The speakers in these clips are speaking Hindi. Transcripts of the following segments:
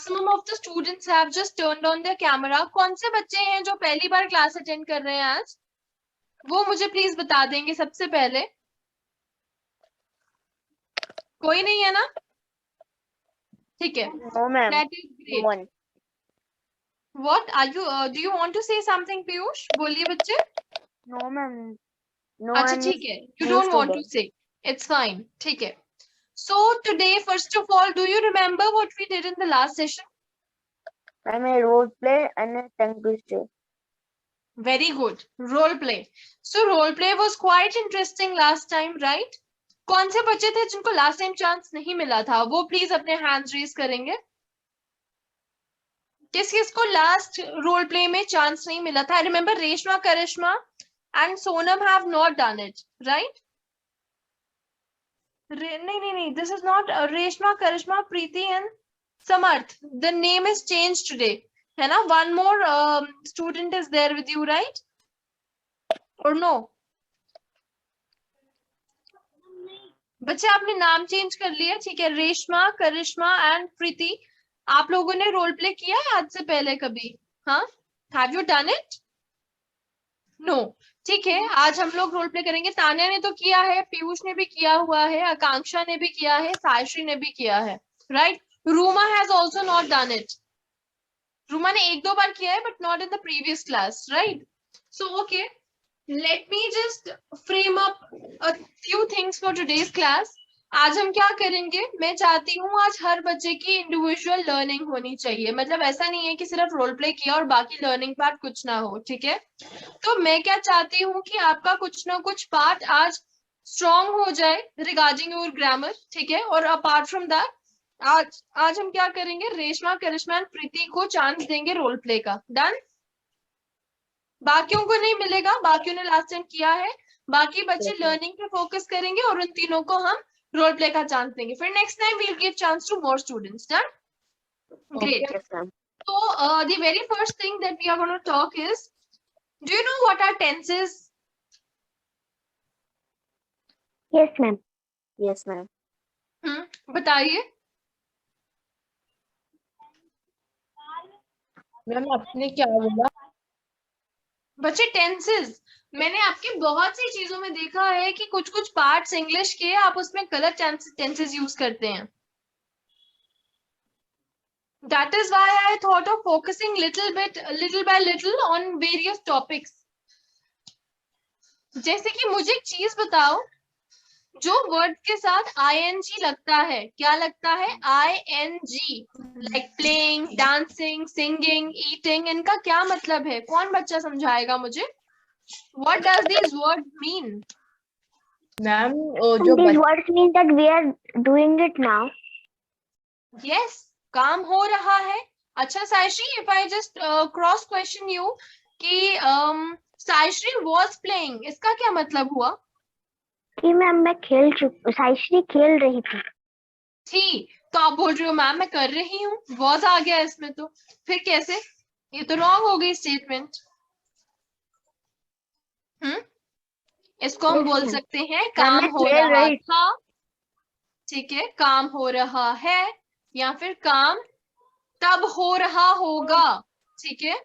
Maximum of the students have just turned on there camera. कौन से बच्चे हैं जो पहली बार क्लास अटेंड कर रहे हैं आज? वो मुझे प्लीज बता देंगे सबसे पहले. कोई नहीं है ना? ठीक है. No, ma'am. That is No great. one. What are you? Do you want to say something, Piyush? बोलिए बच्चे. No, ma'am. No अच्छा one is ठीक है. You new don't want to student. say. It's fine. ठीक है. So today, first of all, do you remember what we did in the last session? I'm a role play and a tongue twister. Very good. Role play. So role play was quite interesting last time, right? कौन से बच्चे थे जिनको लास्ट टाइम चांस नहीं मिला था? वो प्लीज अपने हैंड्स रेज करेंगे. किस किस को लास्ट रोल प्ले में चांस नहीं मिला था? I remember Reshma, Karishma and Sonam have not done it, right? नहीं, this is not Reshma, Karishma, Preeti and Samarth. The name is change today, है ना? One more student is there with you, right? और नो? बच्चे आपने नाम चेंज कर लिया, ठीक है. रेशमा, करिश्मा एंड प्रीति, आप लोगों ने रोल प्ले किया है आज से पहले कभी? हाँ, have you done it? No. ठीक है, आज हम लोग रोल प्ले करेंगे. तान्या ने तो किया है, पीयूष ने भी किया हुआ है, आकांक्षा ने भी किया है, सायश्री ने भी किया है, right? Ruma has also not done it. Ruma ने एक दो बार किया है but not in the previous class, right? So okay, let me just frame up a few things for today's class. आज हम क्या करेंगे? मैं चाहती हूँ आज हर बच्चे की इंडिविजुअल लर्निंग होनी चाहिए. मतलब ऐसा नहीं है कि सिर्फ रोल प्ले किया और बाकी लर्निंग पार्ट कुछ ना हो, ठीक है? तो मैं क्या चाहती हूँ कि आपका कुछ ना कुछ पार्ट आज स्ट्रॉन्ग हो जाए रिगार्डिंग योर ग्रामर, ठीक है? और अपार्ट फ्रॉम दैट आज हम क्या करेंगे? रेशमा, करिश्मा एंड प्रीति को चांस देंगे रोल प्ले का. डन? बाकियों को नहीं मिलेगा, बाकियों ने लास्ट टाइम किया है. बाकी बच्चे लर्निंग पे फोकस करेंगे और उन तीनों को हम रोल प्ले का चांस देंगे. फिर next time we will give chance to more students. Done? Great. Yes, ma'am. So the very first thing that we are going to talk is, do you know what are tenses? Yes, ma'am. Yes, ma'am. बताइए. मैम आपने क्या बोला? बच्चे टेंसेस, मैंने आपके बहुत सी चीजों में देखा है कि कुछ कुछ पार्ट्स इंग्लिश के आप उसमें गलत टेंसेस यूज करते हैं. That is why I thought of focusing little by little on various topics. जैसे कि मुझे एक चीज बताओ, जो वर्ड के साथ ing लगता है, क्या लगता है? ing, like playing, dancing, singing, eating, इनका क्या मतलब है? कौन बच्चा समझाएगा मुझे? What does these words mean? Ma'am जो These words mean that we are doing it now. Yes, काम हो रहा है. अच्छा सायश्री, if I just cross question you कि सायश्री was playing, इसका क्या मतलब हुआ? कि मैम मैं सायश्री खेल रही थी. तो आप बोल रही हो मैम मैं कर रही हूँ, was आ गया इसमें, तो फिर कैसे? ये तो रॉन्ग हो गई स्टेटमेंट. इसको हम बोल सकते हैं काम हो रहा था, ठीक है? काम हो रहा है, या फिर काम तब हो रहा होगा, ठीक है?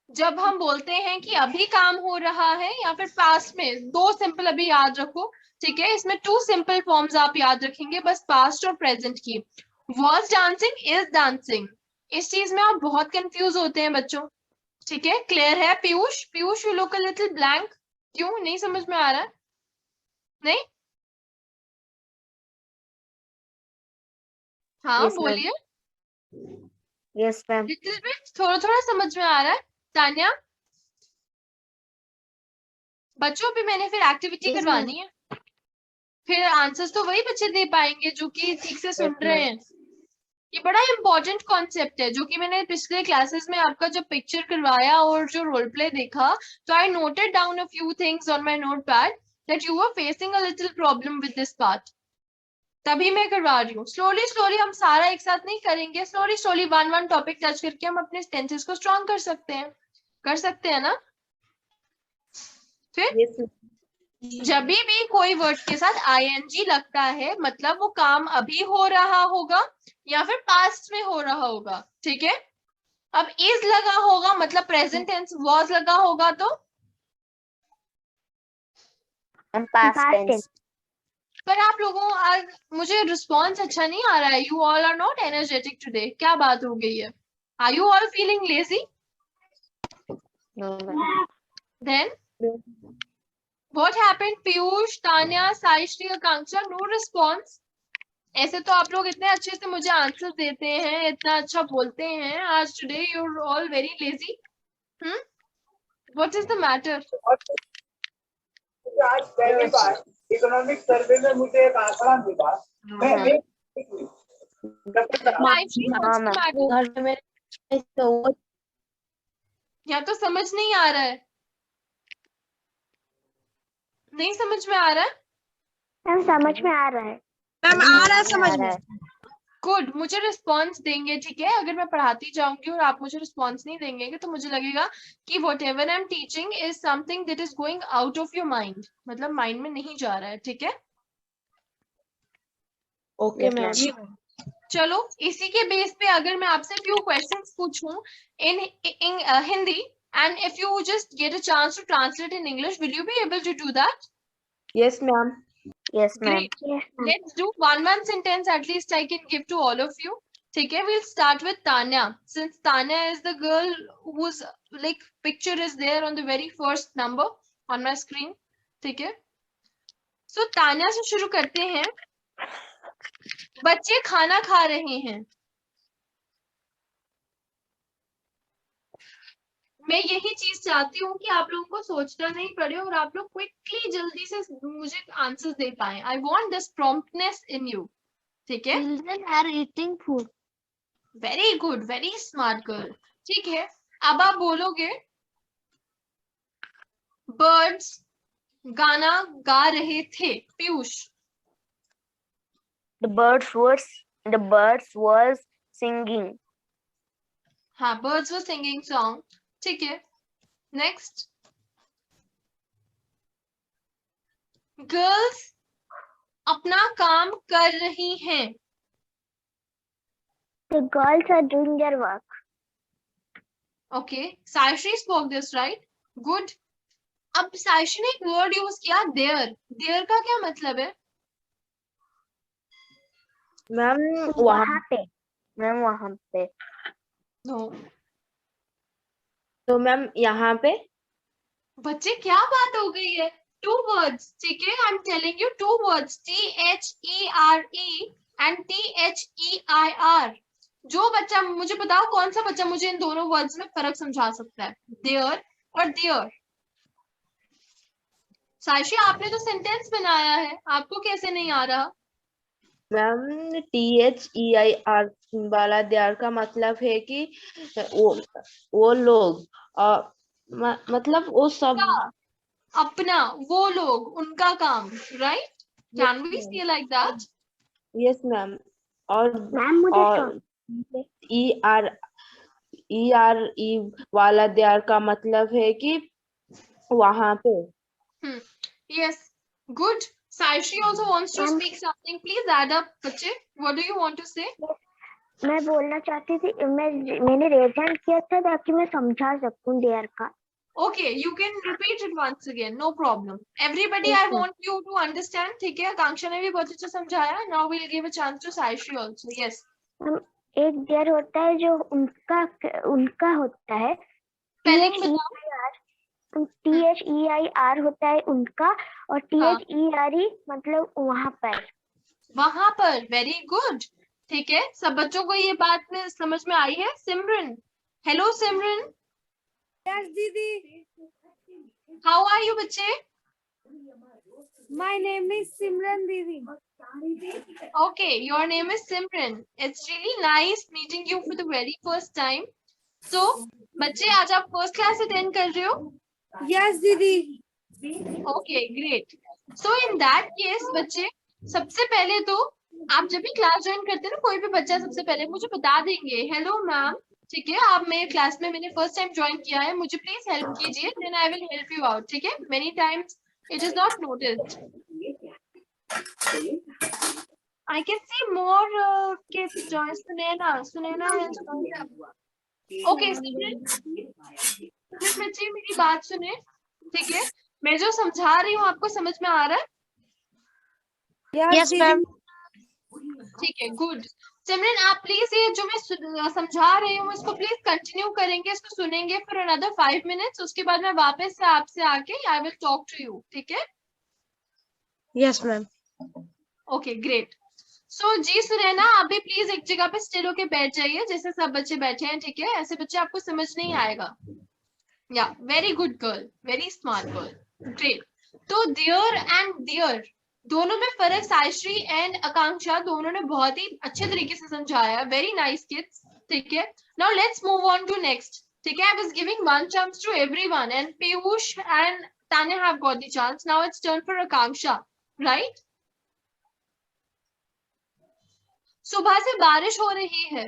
जब हम बोलते हैं कि अभी काम हो रहा है या फिर पास्ट में, दो सिंपल अभी याद रखो, ठीक है? इसमें टू सिंपल फॉर्म्स आप याद रखेंगे बस, पास्ट और प्रेजेंट की. was dancing, is dancing. इस चीज में आप बहुत कंफ्यूज होते हैं बच्चों, ठीक है? क्लियर है? Piyush, Piyush you look a little blank. क्यों नहीं समझ में आ रहा? नहीं? हाँ Yes, बोलिए. Yes, ma'am. लिटिल बिट, थोड़ा थोड़ा समझ में आ रहा है. तान्या, बच्चों पे मैंने फिर एक्टिविटी Yes, करवानी है, फिर आंसर्स तो वही बच्चे दे पाएंगे जो कि ठीक से सुन Yes, रहे ma'am. हैं. ये बड़ा इंपॉर्टेंट कॉन्सेप्ट है, जो कि मैंने पिछले क्लासेस में आपका जब पिक्चर करवाया और जो रोल प्ले देखा, तो आई noted down a few things on my notepad that you were facing a little problem with this part. तभी मैं करवा रही हूँ. स्लोली स्लोली हम सारा एक साथ नहीं करेंगे, slowly slowly one topic touch करके हम अपने टेंसेस को स्ट्रॉन्ग कर सकते हैं. कर सकते हैं ना? फिर yes, जब भी कोई वर्ड के साथ आईएनजी लगता है मतलब वो काम अभी हो रहा होगा या फिर पास्ट में हो रहा होगा, ठीक है। अब इज लगा होगा मतलब प्रेजेंट टेंस, वॉज लगा होगा तो Past tense. पर आप लोगों आज मुझे रिस्पॉन्स अच्छा नहीं आ रहा है। You all are not energetic today, क्या बात हो गई है? Are you all feeling lazy? No, ma'am. Then what happened? Piyush, Tanya, Saishree, Akanksha, no response. ऐसे तो आप लोग इतने अच्छे से मुझे आंसर देते हैं, इतना अच्छा बोलते हैं, आज today you are all very lazy. What is the matter? आज पहली बार इकोनॉमिक सर्वे में मुझे एक आंकड़ा मिला। मैं साईश्री, व्हाट्स द मैटर? घर में मेरे तो या तो समझ नहीं आ रहा है, नहीं समझ में आ रहा है। मैम समझ में आ रहा है। मैम आ रहा है समझ में। गुड, मुझे रिस्पॉन्स देंगे, ठीक है। अगर मैं पढ़ाती जाऊंगी और आप मुझे रिस्पॉन्स नहीं देंगे तो मुझे लगेगा कि what ever I am teaching is something that is going out of your mind, मतलब माइंड में नहीं जा रहा है, ठीक है। Okay Yes, ma'am. ma'am. चलो इसी के बेस पे अगर मैं आपसे फ्यू क्वेश्चंस पूछूं in Hindi and if you just get a chance to translate in English, will you be able to do that? Yes ma'am. Yes, ma'am. Great. Yes, ma'am. Let's do one sentence at least I can give to all of you. ठीक है, we'll start with Tanya. Since Tanya is the girl whose like picture is there on the very first number on my screen. ठीक है, so Tanya से शुरू करते हैं। बच्चे खाना खा रहे हैं। मैं यही चीज चाहती हूँ कि आप लोगों को सोचना नहीं पड़े और आप लोग क्विकली जल्दी से मुझे आंसर्स दे पाए। I want this promptness in you, ठीक है। Children are eating food. Very good, very smart girl, ठीक है। अब आप बोलोगे बर्ड्स गाना गा रहे थे। Piyush, The birds was singing. हाँ, बर्ड्स वर सिंगिंग सॉन्ग, ठीक है। नेक्स्ट, गर्ल्स अपना काम कर रही हैं। The girls are doing their work. Okay, Saishree spoke this right, good. अब सायश्री ने एक वर्ड यूज किया देयर। देयर का क्या मतलब है? मैम वहाँ पे, मैम वहाँ पे। नो, तो मैम यहाँ पे बच्चे क्या बात हो गई है? टू वर्ड्स, ठीक है। I am telling you two words, THERE and THEIR। जो बच्चा मुझे बताओ, कौन सा बच्चा मुझे इन दोनों वर्ड्स में फर्क समझा सकता है, देयर और देयर? सायशी, आपने तो सेंटेंस बनाया है, आपको कैसे नहीं आ रहा? मैम THEIR वाला देयर का मतलब है कि वो लोग मतलब वो सब अपना, वो लोग, उनका काम, राइट? कैन वी से लाइक दैट? Yes ma'am. और मैम मुझे ERE वाला देयर का मतलब है कि वहाँ पे। Yes, good. Saishri also wants to Ma'am. speak something. Please add up, बच्चे. What do you want to say? मैं बोलना चाहती थी, मैंने रेज हैंड किया था ताकि मैं समझा सकूं देयर का। Okay, you can repeat it once again. No problem. Everybody, Yes, I ma'am. want you to understand. ठीक है, आकांक्षा ने भी बहुत अच्छा समझाया. Now we'll give a chance to Saishri also. Yes. एक देयर होता है जो उनका होता है। Spelling बताओ. THEIR होता है उनका, और THERE मतलब वहाँ पर। वहां पर, वेरी गुड, ठीक है। सब बच्चों को ये बात में समझ में आई है? सिमरन, हेलो सिमरन, यस दीदी। हाउ आर यू बच्चे? माय नेम इज सिमरन दीदी। Okay, your name is Simran. It's really nice meeting you for the very first time. So, बच्चे आज आप फर्स्ट क्लास अटेंड कर रहे हो? यस दीदी। Okay, great. So in that case, बच्चे सबसे पहले तो आप जब भी क्लास ज्वाइन करते हैं ना, कोई भी बच्चा सबसे पहले मुझे बता देंगे हेलो मैम, ठीक है, आप मेरे क्लास में मैंने फर्स्ट टाइम ज्वाइन किया है, मुझे प्लीज हेल्प कीजिए, then I will help you out, ठीक है। Many times It is not noticed. I can see more kids join. Sunena has joined. Okay, Simran बच्चे मेरी बात सुने, ठीक है? मैं जो समझा रही हूँ आपको समझ में आ रहा है? Yes, ma'am. ठीक है, गुड। सिमरन आप प्लीज ये जो मैं समझा रही हूँ इसको प्लीज कंटिन्यू करेंगे, इसको सुनेंगे फॉर अनदर 5 मिनट्स, उसके बाद मैं वापस से आपसे आके I will talk to you, ठीक है? Yes, ma'am. Okay, great. So जी सुनैना, आप भी प्लीज एक जगह पे स्टिल होके बैठ जाइए जैसे सब बच्चे बैठे हैं, ठीक है? ऐसे बच्चे आपको समझ नहीं आएगा। या very good girl, very smart girl, great. तो देयर एंड देयर दोनों में फर्क सायश्री एंड आकांक्षा दोनों ने बहुत ही अच्छे तरीके से समझाया। वेरी नाइस किड्स, ठीक है? Now let's move on to next, ठीक है? I was giving one chance to everyone and Piyush and Tanya have got the chance. Now it's turn for Akanksha, right? सुबह से बारिश हो रही है।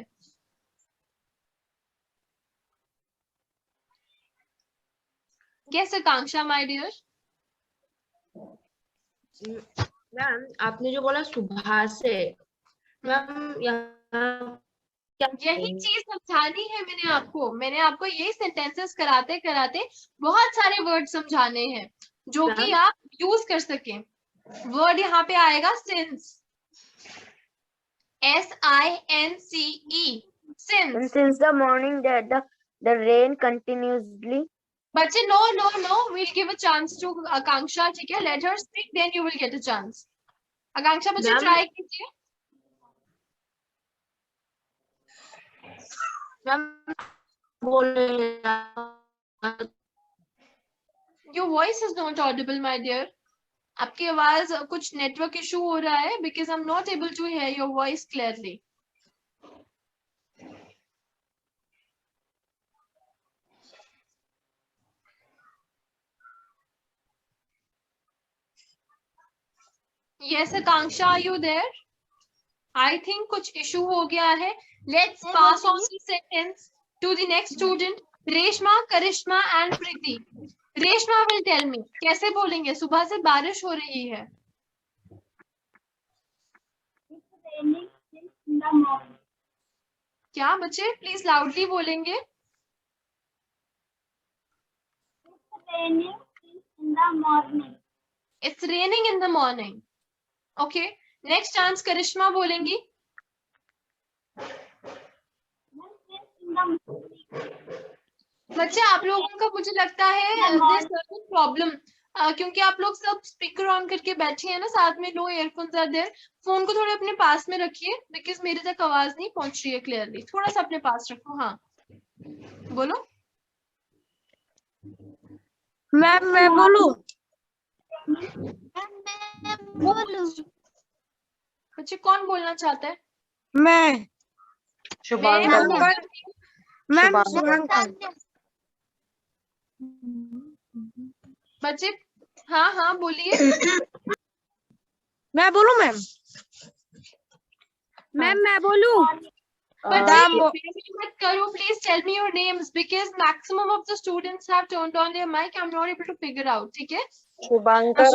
Yes, Akanksha my dear. Ma'am आपने जो बोला सुबह से, मैम यहाँ यही चीज समझानी है मैंने आपको यही सेंटेंसेस कराते कराते बहुत सारे वर्ड समझाने हैं जो कि आप यूज कर सकें। वर्ड यहाँ पे आएगा since, SINCE, since. Since the morning the rain continuously. बच्चे no no no, we'll give a chance to Akanksha, ठीक है? Let her speak, then you will get a chance. आकांक्षा बच्चे Ma'am. ट्राई कीजिए। मैम बोले Your voice is not audible, my dear. आपकी आवाज कुछ नेटवर्क इशू हो रहा है because I'm not able to hear your voice clearly. Yes, Akanksha, are you there? I think कुछ इशू हो गया है. Let's pass on the sentence to the next student, Reshma, Karishma and Preeti. Reshma will tell me कैसे बोलेंगे सुबह से बारिश हो रही है. क्या बच्चे प्लीज लाउडली बोलेंगे. It's raining in the morning. Okay. Next chance करिश्मा बोलेंगी. बच्चे आप लोगों का मुझे लगता है प्रॉब्लम क्योंकि आप लोग सब स्पीकर ऑन करके बैठे हैं ना, साथ में no earphones are there. Phone को थोड़े अपने पास में रखिए बिकॉज मेरे तक आवाज नहीं पहुंच रही है क्लियरली. थोड़ा सा अपने पास रखो. हाँ बोलो. मैम मैं बोलूं? बच्चे कौन बोलना चाहता है? मैं शुभांकर. मैम शुभांकर. बच्चे हाँ हाँ बोलिए. मैं बोलूं मैम? मैम मैं बोलूं? मत करो please. Tell me your names because maximum of the students have turned on their mic. I am not able to figure out. ठीक है. Shubhankar.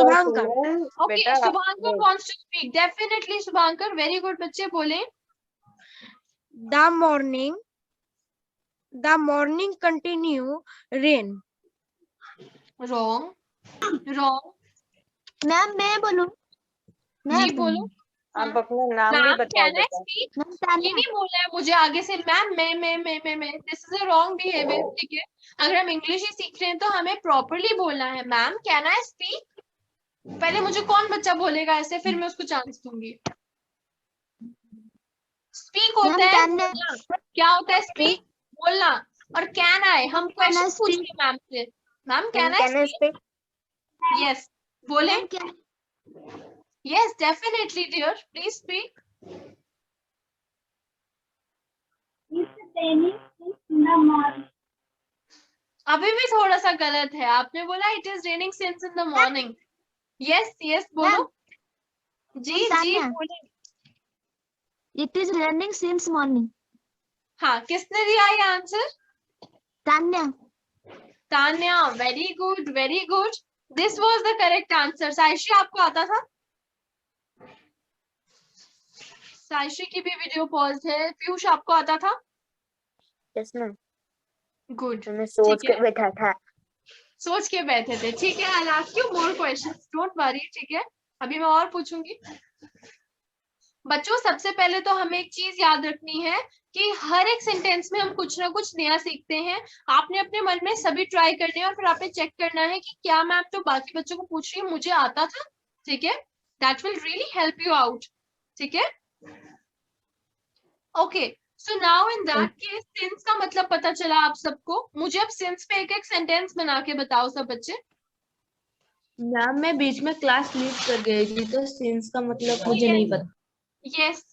Okay Shubhankar wants to speak. Definitely Shubhankar. Very good. बच्चे बोले. The morning continue rain. Wrong. Wrong. Ma'am मैं बोलूं? जी बोलो. आप अपना नाम भी मैम बताओ. Can I speak? ये नहीं बोलना है मुझे आगे से मैम मैं. This is a wrong behaviour. ठीक है. अगर हम इंग्लिश ही सीख रहे हैं तो हमें प्रॉपर्ली बोलना है. Ma'am can I speak. पहले मुझे कौन बच्चा बोलेगा ऐसे, फिर मैं उसको चांस दूंगी. स्पीक होता है बोलना. क्या होता है स्पीक? बोलना. और कैन आई हम क्वेश्चन पूछेंगे मैम से. Ma'am can I speak? Yes बोले. Yes definitely dear. Please speak. अभी भी थोड़ा सा गलत है. आपने बोला it is raining since in the morning. Yes yes बोलो. जी जी बोले. It is raining since morning. हाँ किसने दिया ये answer? Tanya. Tanya. Very good very good. This was the correct answer. Saishree आपको आता था? साइश्री की भी वीडियो पॉज है। पीयूष आपको आता था? यस मैम, गुड, मैं सोच ठीक है, के बैठा था। सोच के बैठे थे, ठीक है। I ask you more questions, don't worry, ठीक है। अभी मैं और पूछूंगी। बच्चों सबसे पहले तो हमें एक चीज याद रखनी है कि हर एक सेंटेंस में हम कुछ ना कुछ नया सीखते हैं। आपने अपने मन में सभी ट्राई करने हैं और फिर आपने चेक करना है कि क्या मैम जो बाकी बच्चों को पूछ रही है मुझे आता था, ठीक है। That will really help you out, ठीक है। Okay, so now in that case since का मतलब पता चला आप सबको। मुझे अब सिंस पे एक एक सेंटेंस बना के बताओ सब बच्चे। मैम मैं बीच में क्लास लीव कर गई थी तो सिंस का मतलब मुझे नहीं पता। Yes,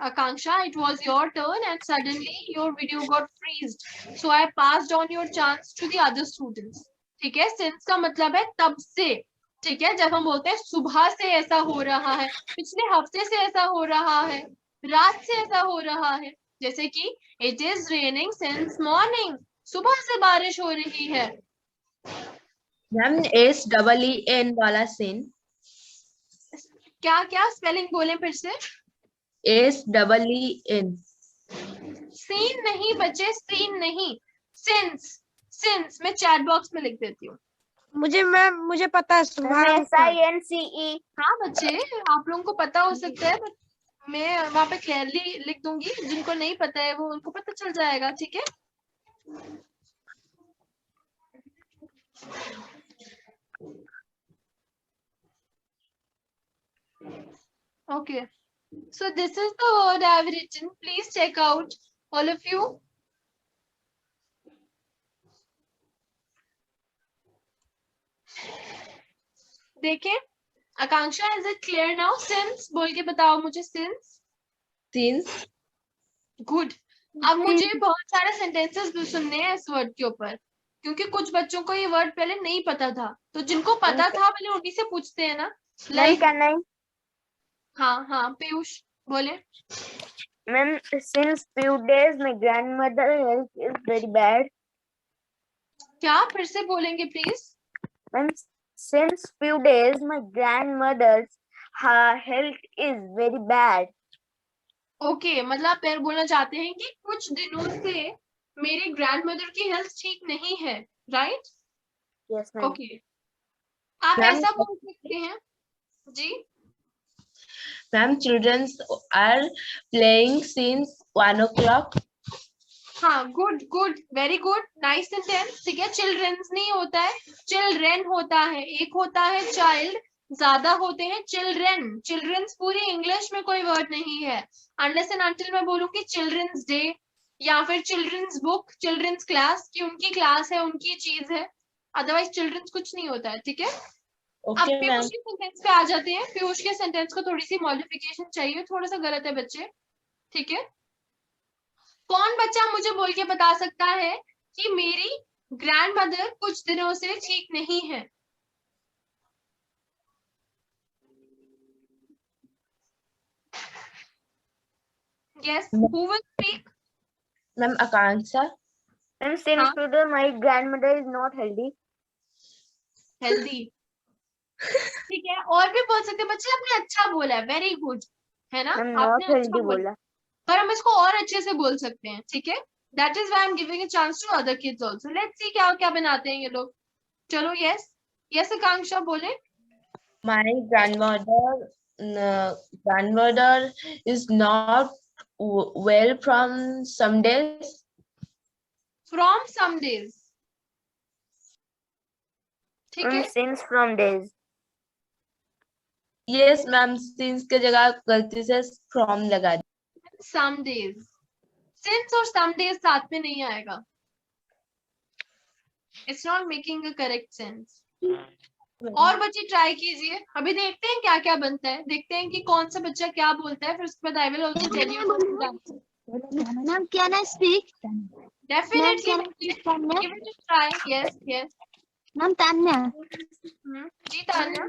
Akanksha, it was your turn and suddenly your video got freezed. So I passed on your chance to the other students. ठीक है, since का मतलब है तब से, ठीक है। जब हम बोलते हैं सुबह से ऐसा हो रहा है, पिछले हफ्ते से ऐसा हो रहा है, रात से ऐसा हो रहा है, जैसे कि it is raining since morning, सुबह से बारिश हो रही है। मैम SEEN वाला सिन, क्या क्या स्पेलिंग बोले फिर से? SEEN। सीन नहीं बच्चे, सीन नहीं, सिंस। सिंस मैं चैट बॉक्स में लिख देती हूँ। मुझे पता है शुभांक का। SINCE। हाँ बच्चे, आप लोगों को पता हो सकता है, but मैं वहां पे क्लियरली लिख दूंगी। जिनको नहीं पता है वो उनको पता चल जाएगा, ठीक है। Okay, so this is the word I have written. Please check out, all of you. देखें, आकांक्षा, is it clear now? Since बोल के बताओ मुझे, since। सिंस। गुड। अब मुझे बहुत सारे सेंटेंसेस भी सुनने हैं इस वर्ड के ऊपर, क्योंकि कुछ बच्चों को ये वर्ड पहले नहीं पता था। तो जिनको पता था पहले उन्हीं से पूछते हैं ना। मैम कैन आई? हाँ हाँ पीयूष बोले। Ma'am since few days my grandmother health is very bad. क्या फिर से बोलेंगे please? Ma'am, since few days my grandmother's her health is very bad. Okay, मतलब आप फिर बोलना चाहते हैं कि कुछ दिनों से मेरी ग्रैंडमदर की हेल्थ ठीक नहीं है, राइट? Yes, ma'am. ओके, आप Ma'am, ऐसा बोल सकते हैं जी। Ma'am childrens are playing since 1 o'clock। हाँ, good good, very good, nice sentence, ठीक है। चिल्ड्रंस नहीं होता है, चिल्ड्रेन होता है। एक होता है चाइल्ड, ज्यादा होते हैं चिल्ड्रेन। चिल्ड्रंस पूरी इंग्लिश में कोई वर्ड नहीं है, अनलेस एंड अनटिल मैं बोलूं कि चिल्ड्रंस डे या फिर चिल्ड्रंस बुक, चिल्ड्रंस क्लास, की उनकी क्लास है, उनकी चीज है। अदरवाइज चिल्ड्रंस कुछ नहीं होता है, ठीक है। अब ओके मैम। पीयूष के सेंटेंस पे आ जाते हैं। पीयूष के सेंटेंस को थोड़ी सी मॉडिफिकेशन चाहिए, थोड़ा सा गलत है बच्चे, ठीक है। कौन बच्चा मुझे बोल के बता सकता है कि मेरी ग्रैंडमदर कुछ दिनों से ठीक नहीं है? Yes, who will speak? Ma'am Akanksha. And since हाँ? today my grandmother is not healthy. Healthy, ठीक है। और भी बोल सकते हैं बच्चे, आपने अच्छा बोला है, वेरी गुड, है ना? I'm आपने not अच्छा healthy बोला, बोला. पर हम इसको और अच्छे से बोल सकते हैं, ठीक है। That is why I am giving a chance to other kids also. Let's see क्या क्या बनाते हैं ये लोग। चलो, यस यस आकांक्षा बोले। My grandmother is not well from some days. From some days, ठीक है। Since from days. Yes ma'am, since के जगह गलती से from लगा दी। some days, since और some days साथ में नहीं आएगा, it's not making a correct sense। और बच्चे ट्राई कीजिए, अभी देखते हैं क्या क्या बनता है, देखते हैं कि कौन सा बच्चा क्या बोलता है, फिर उसके बाद I will also tell you। Ma'am, can I speak? Definitely, Ma'am, can I give it a try। Yes, yes। Ma'am, Tanya, ji Tanya.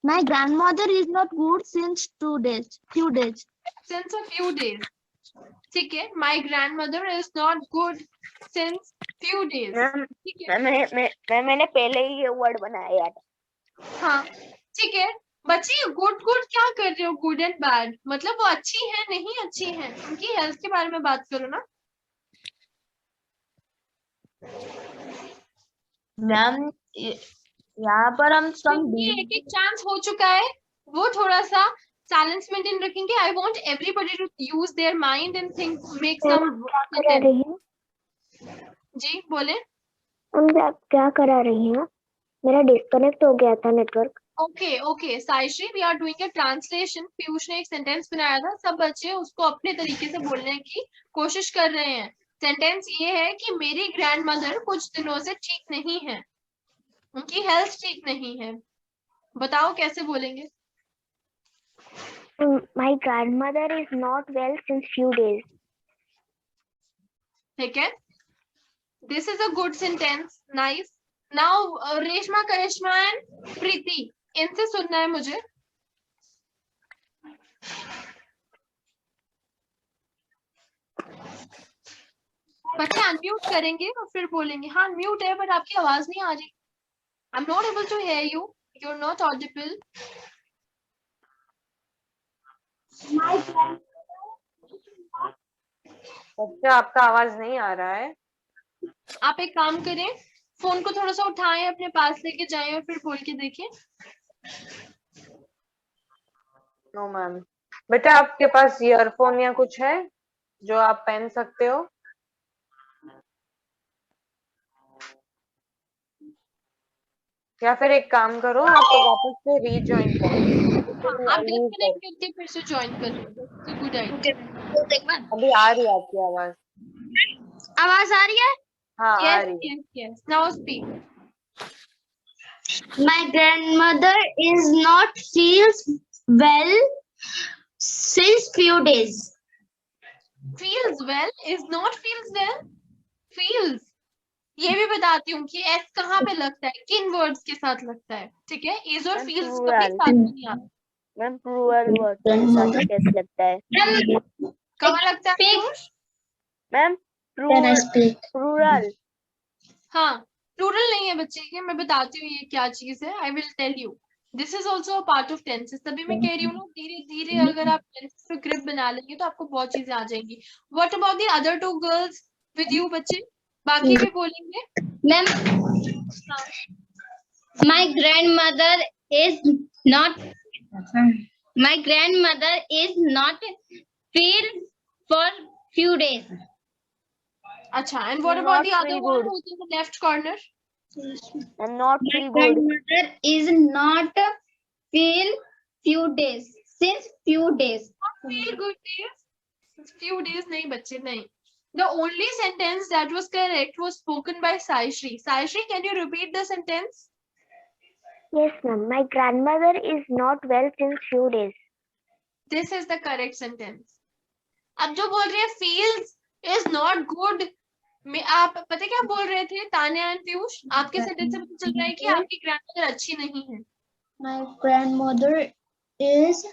my grandmother is not good since few days. Since a few days, ठीक है। My grandmother is not good since few days. Ma'am ठीक है, मैंने पहले ही ये वर्ड बनाया था। हाँ ठीक है। बच्चे गुड गुड क्या कर रहे हो? गुड एंड बैड मतलब वो अच्छी है नहीं अच्छी है, उनकी हेल्थ के बारे में बात करो ना। मैम यहाँ पर हम सब ये एक एक चांस हो चुका है, वो थोड़ा सा साइलेंस मेंटेन रखेंगे। I want everybody to use their mind and think, make some करा रही हैं? जी बोले। आप क्या करा रही हैं? मेरा डिस्कनेक्ट हो गया था network. Okay okay Saishree, we are doing a translation. Piyush ने एक सेंटेंस बनाया था, सब बच्चे उसको अपने तरीके से बोलने की कोशिश कर रहे हैं। सेंटेंस ये है कि मेरी ग्रैंडमदर कुछ दिनों से ठीक नहीं है, उनकी हेल्थ ठीक नहीं है। बताओ कैसे बोलेंगे? My grandmother is not well since few days. ठीक है, this is a good sentence, nice. Now Reshma, Karishma and Preeti, इनसे सुनना है मुझे। बच्चे अनम्यूट करेंगे और फिर बोलेंगे। हाँ म्यूट है बट आपकी आवाज नहीं आ रही। I am not able to hear you, you are not audible. बच्चा आपका आवाज नहीं आ रहा है। आप एक काम करें, फोन को थोड़ा सा उठाएं, अपने पास लेके जाएं और फिर बोल के देखिए। No ma'am. बेटा आपके पास ईयरफोन या कुछ है जो आप पहन सकते हो? या फिर एक काम करो, आप वापस से रीजॉइन करो। आप डिस्कनेक्ट करके फिर से ज्वाइन कर लो, गुड आइडिया। अभी आ रही है आपकी आवाज। आवाज आ रही है? हाँ आ यस रही है। Yes yes, now speak. My grandmother is not feels well since few days. feels well is not feels well, feels। ये भी बताती हूँ कि एस कहाँ पे लगता है, किन वर्ड्स के साथ लगता है। ठीक है, इज और फील्स कभी Plural. साथ में नहीं आता। मैम प्लूरल वर्ड के साथ कैसे लगता है? कहाँ लगता है Piyush? Ma'am Can I speak? Plural. हाँ प्लूरल नहीं है बच्चे के, मैं बताती हूँ ये क्या चीज है। I will tell you, this is also a part of tenses. तभी मैं कह रही हूँ ना, धीरे धीरे अगर आप टेंसेस पे ग्रिप बना लेंगे तो आपको बहुत चीजें आ जाएंगी। What about the other two girls with you बच्चे? बाकी भी बोलेंगे। Ma'am, my grandmother is not. My grandmother is not feel for few days. अच्छा, and what about the Not other feel one good. Who is in the left corner? I'm not My feel good. grandmother is not feel few days since few days. Feel good days, few days नहीं बच्चे नहीं। The only sentence that was correct was spoken by Saishri. Saishri, can you repeat the sentence? Yes, ma'am. My grandmother is not well since few days. This is the correct sentence. अब जो बोल रहे हैं feels is not good, में आप पता क्या बोल रहे थे तान्या एंड पीयूष? आपके सेंटेंस से पता चल रहा है कि आपकी ग्रैंडमदर अच्छी नहीं है। My grandmother is.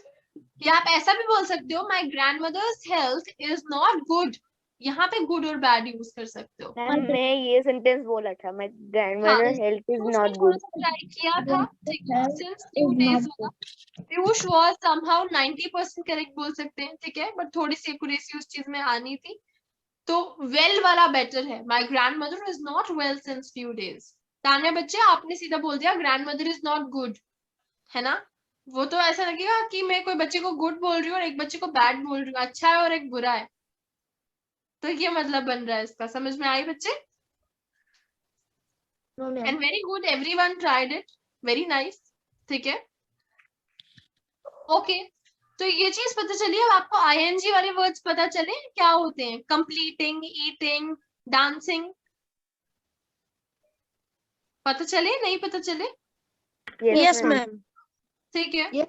या आप ऐसा भी बोल सकते हो, my grandmother's health is not good। यहाँ पे good और bad यूज कर सकते हो। मैम मैं ये सेंटेंस बोला था, my grandmother health is Piyush ने not थोड़ा good. सा ट्राई किया था, ठीक है, since few days वाला पीयूष was somehow 90% करेक्ट बोल सकते हैं, ठीक है, बट थोड़ी सी एक्यूरेसी उस चीज में आनी थी। तो वेल वाला बेटर है। My grand mother is not well since few days. Tanya बच्चे आपने सीधा बोल दिया grand mother is not good, है ना? वो तो ऐसा लगेगा कि मैं कोई बच्चे को गुड बोल रही हूँ और एक बच्चे को बैड बोल रही हूँ, अच्छा है और एक बुरा है। तो ये मतलब बन रहा है इसका, समझ में आई बच्चे? And very good, everyone tried it, very nice. ठीक है, ओके। तो ये चीज पता चली। अब आपको आईएनजी वाले वर्ड्स पता चले क्या होते हैं? कंप्लीटिंग, ईटिंग, डांसिंग, पता चले नहीं पता चले? Yes ma'am. ठीक है,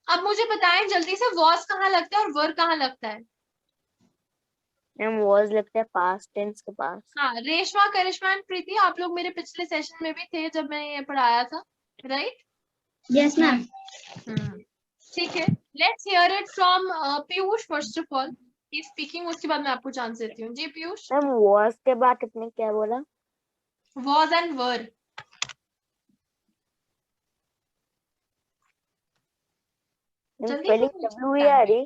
अब मुझे बताएं जल्दी से, वॉज कहाँ लगता है और वर कहाँ लगता है? मैम was लगता है past tense के पास। हाँ, रेशमा, करिश्मा एंड प्रीति, आप लोग मेरे पिछले सेशन में भी थे जब मैं ये पढ़ाया था, राइट? Yes, ma'am. ठीक है, let's hear it from Piyush first of all. Speaking, उसके बाद मैं आपको चांस देती हूँ। जी पीयूष। मैम was के बाद आपने क्या बोला? was and were। जल्दी से स्पेलिंग पूछो। WERE,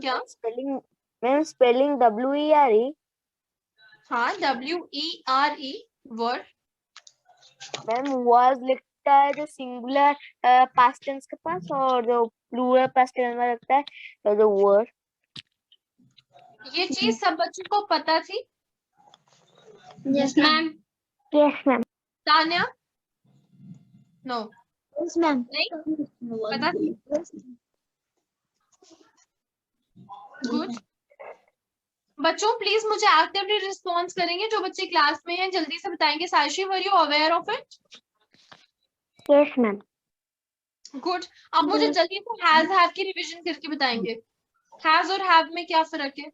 क्या? Spelling ma'am spelling WERE। हाँ, WERE were। मैम was लिखता है जो सिंगुलर पास्ट टेंस के पास, और जो प्लूरल पास्ट टेंस में लगता है तो जो were। ये चीज सब बच्चों को पता थी? Yes, ma'am. Yes ma'am. Tanya? No. Yes, ma'am. नहीं पता थी? गुड। बच्चों प्लीज मुझे एक्टिवली रिस्पॉन्स करेंगे जो बच्चे क्लास में हैं, जल्दी से बताएंगे। Saishi, were you aware of it? Yes ma'am. Good. अब मुझे जल्दी से हैज हैव की रिवीजन करके बताएंगे। हैज और हैव में क्या फर्क है?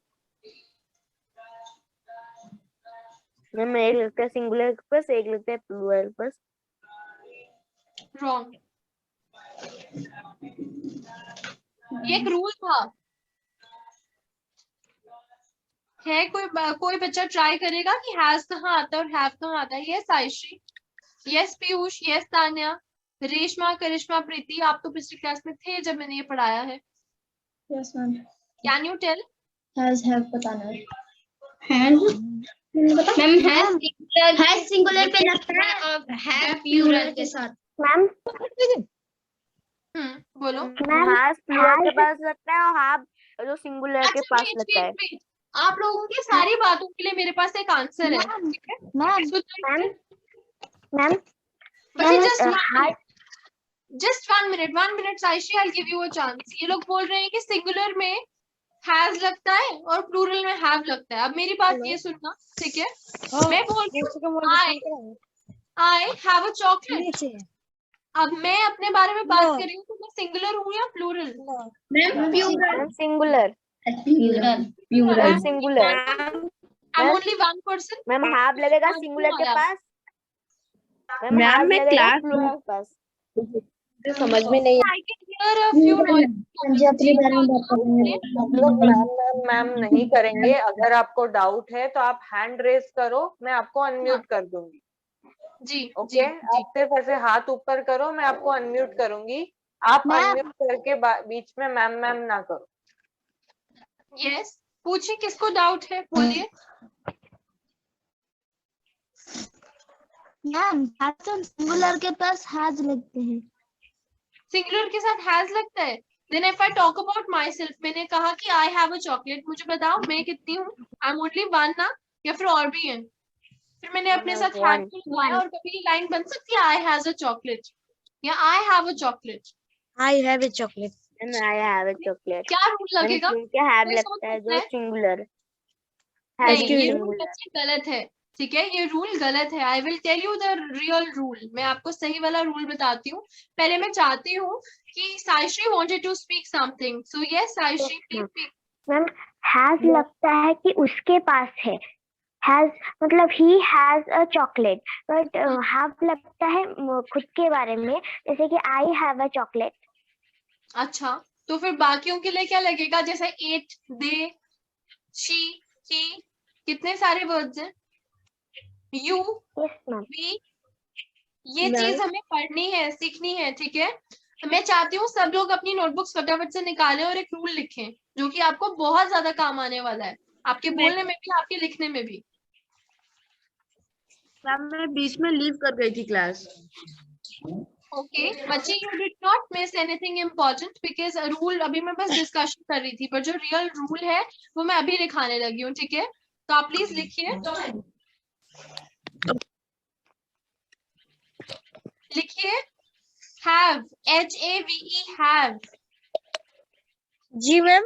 मैम एक लिखता है सिंगुलर के पास, एक लिखता है प्लूरल के पास। रॉन्ग। ये एक रूल था। है कोई बच्चा ट्राई करेगा कि हैज कहाँ आता है और हैव कहाँ आता है? Yes Aishi, yes Piyush, yes Tanya, Reshma, Karishma, Preeti, आप तो पिछली क्लास में थे जब मैंने ये पढ़ाया है। Yes, ma'am. Can you tell? Has have बताना है। Has मैम has singular पे लगता है और have plural के साथ। मैम बोलो। हैज प्लूरल के पास लगता है और हैव जो सिंगुलर के अच्छा, पास लगता है। wait. आप लोगों की सारी बातों के लिए मेरे पास एक आंसर है, ठीक है? Ma'am. मैम बच्चे just 1 minute साइशी, I'll give you a chance। ये लोग बोल रहे हैं कि सिंगुलर में हैज लगता है और प्लूरल में हैव लगता है। अब मेरी बात ये सुनना, ठीक है? मैं बोल रही हूँ आई हैव अ चॉकलेट। अब मैं अपने बारे में बात कर रही हूँ तो मैं सिंगुलर हूँ या plural? Ma'am plural। Singular. Plural. Singular. I am only one person. Ma'am have लगेगा सिंगुलर के पास, मैम हैव मैं लगेगा क्लास प्लूरल के पास। समझ में नहीं I can hear a few noises. जी अपने बारे में बात करेंगे। लोग मैम नहीं करेंगे। अगर आपको डाउट है तो आप हैंड रेज करो, मैं आपको अनम्यूट कर दूंगी। जी ओके, आप सिर्फ ऐसे हाथ ऊपर करो, मैं आपको अनम्यूट करूंगी। आप अनम्यूट करके बीच में मैम ना करो। यस, पूछिए किसको डाउट है, बोलिए। मैम सिंगुलर के पास हैज लगते हैं। सिंगुलर के साथ हैज लगता है। Then if I talk about myself, मैंने कहा कि आई हैव अ चॉकलेट, मुझे बताओ मैं कितनी हूँ? आई एम ओनली वन ना, या फिर और भी है? फिर मैंने अपने साथ हैव को लगाया और कभी लाइन बन सकती है आई हैज अ चॉकलेट या आई have a chocolate? I have a chocolate. Ma'am I have a chocolate. क्या रूल लगेगा? क्योंकि हैव कोई सोच लगता है सकता जो है? सिंगुलर। नहीं, ये रूल बच्चे गलत है, ठीक है? ये रूल गलत है। I will tell you the real rule. मैं आपको सही वाला रूल बताती हूँ। पहले मैं चाहती हूँ कि Saishree wanted to speak something, so yes Saishree please speak. Ma'am has लगता है कि उसके पास है, हैज मतलब ही has a chocolate, but have लगता है खुद के बारे में, जैसे कि आई हैव अ चॉकलेट। अच्छा, तो फिर बाकियों के लिए क्या लगेगा? जैसे इट, दे, शी, ही, कितने सारे वर्ड्स हैं। You, yes ma'am. वी, ये चीज हमें पढ़नी है, सीखनी है, ठीक है? तो मैं चाहती हूँ सब लोग अपनी नोटबुक्स फटाफट से निकालें और एक रूल लिखें जो कि आपको बहुत ज्यादा काम आने वाला है, आपके बोलने में भी, आपके लिखने में भी। मैम मैं बीच में लीव कर गई थी क्लास। ओके बच्चे, you did not miss anything important because rule अभी मैं बस डिस्कशन कर रही थी, पर जो रियल रूल है वो मैं अभी दिखाने लगी हूँ, ठीक है? तो आप प्लीज लिखिए। लिखिए हैव, HAVE हैव। जी मैम।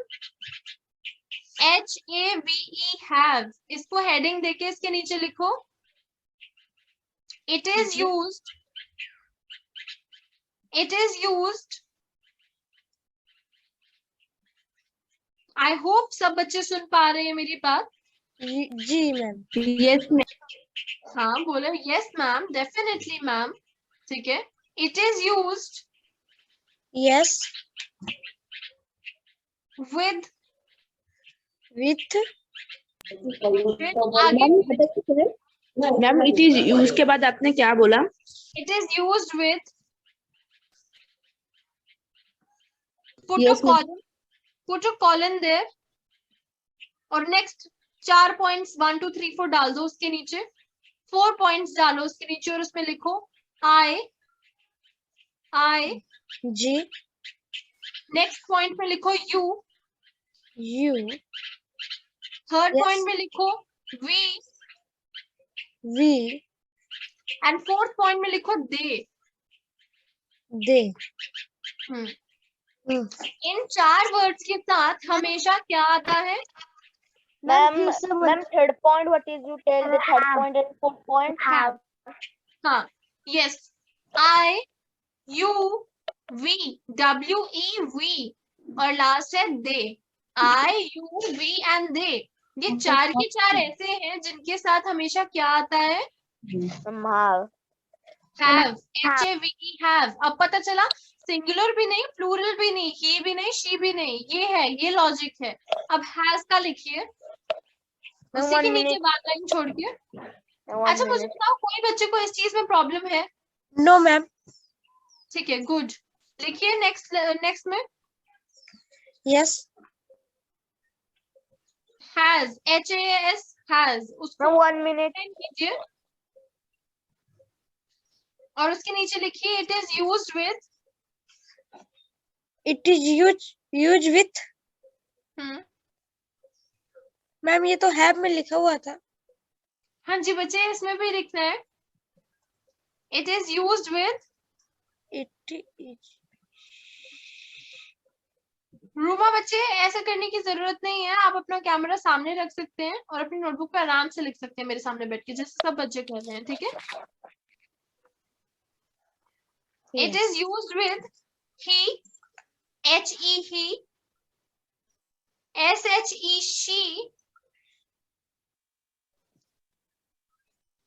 HAVE हैव, इसको हेडिंग देके इसके नीचे लिखो। It is used, it is used। I hope सब बच्चे सुन पा रहे हैं मेरी बात। जी मैम। Yes ma'am. हाँ बोले yes मैम, definitely मैम, ठीक है? It is used Yes. with with फिर आगे मैम इट इज यूज के बाद आपने क्या बोला? it is used with, put Yes, a colon, put a colon there, और next 4 points 1 2 3 4 डाल दो उसके नीचे, 4 points डालो उसके नीचे और उसमें लिखो I G next point में लिखो U, U third Yes. point में लिखो V V and fourth point में लिखो they. they. इन 4 वर्ड्स के साथ हमेशा क्या आता है? Ma'am third point, what is you tell the third point and fourth point? have हाँ, yes, I U V W E V और लास्ट है they. I U V and they. ये 4 के 4 ऐसे हैं जिनके साथ हमेशा क्या आता है? have, HAVE, have. अब पता चला सिंगुलर भी नहीं, प्लूरल भी नहीं, he भी नहीं, she भी नहीं, ये है, ये लॉजिक है. अब has का लिखिए उसी के नीचे बात लाइन छोड़ के. अच्छा मुझे बताओ कोई बच्चे को इस चीज में प्रॉब्लम है? No, ma'am. ठीक है, गुड. लिखिए नेक्स्ट में Yes. has, HAS, has. उसको 1 minute. कीजिए और उसके नीचे लिखिए it is used with. It is used with. Ma'am ये तो have में लिखा हुआ था. हाँ जी बच्चे इसमें भी लिखना है it is used with. It is. Ruma बच्चे ऐसा करने की जरूरत नहीं है, आप अपना कैमरा सामने रख सकते हैं और अपनी नोटबुक पे आराम से लिख सकते हैं मेरे सामने बैठ के, जैसे सब बच्चे कर रहे हैं. ठीक है. It is used with he, HE he, SHE she,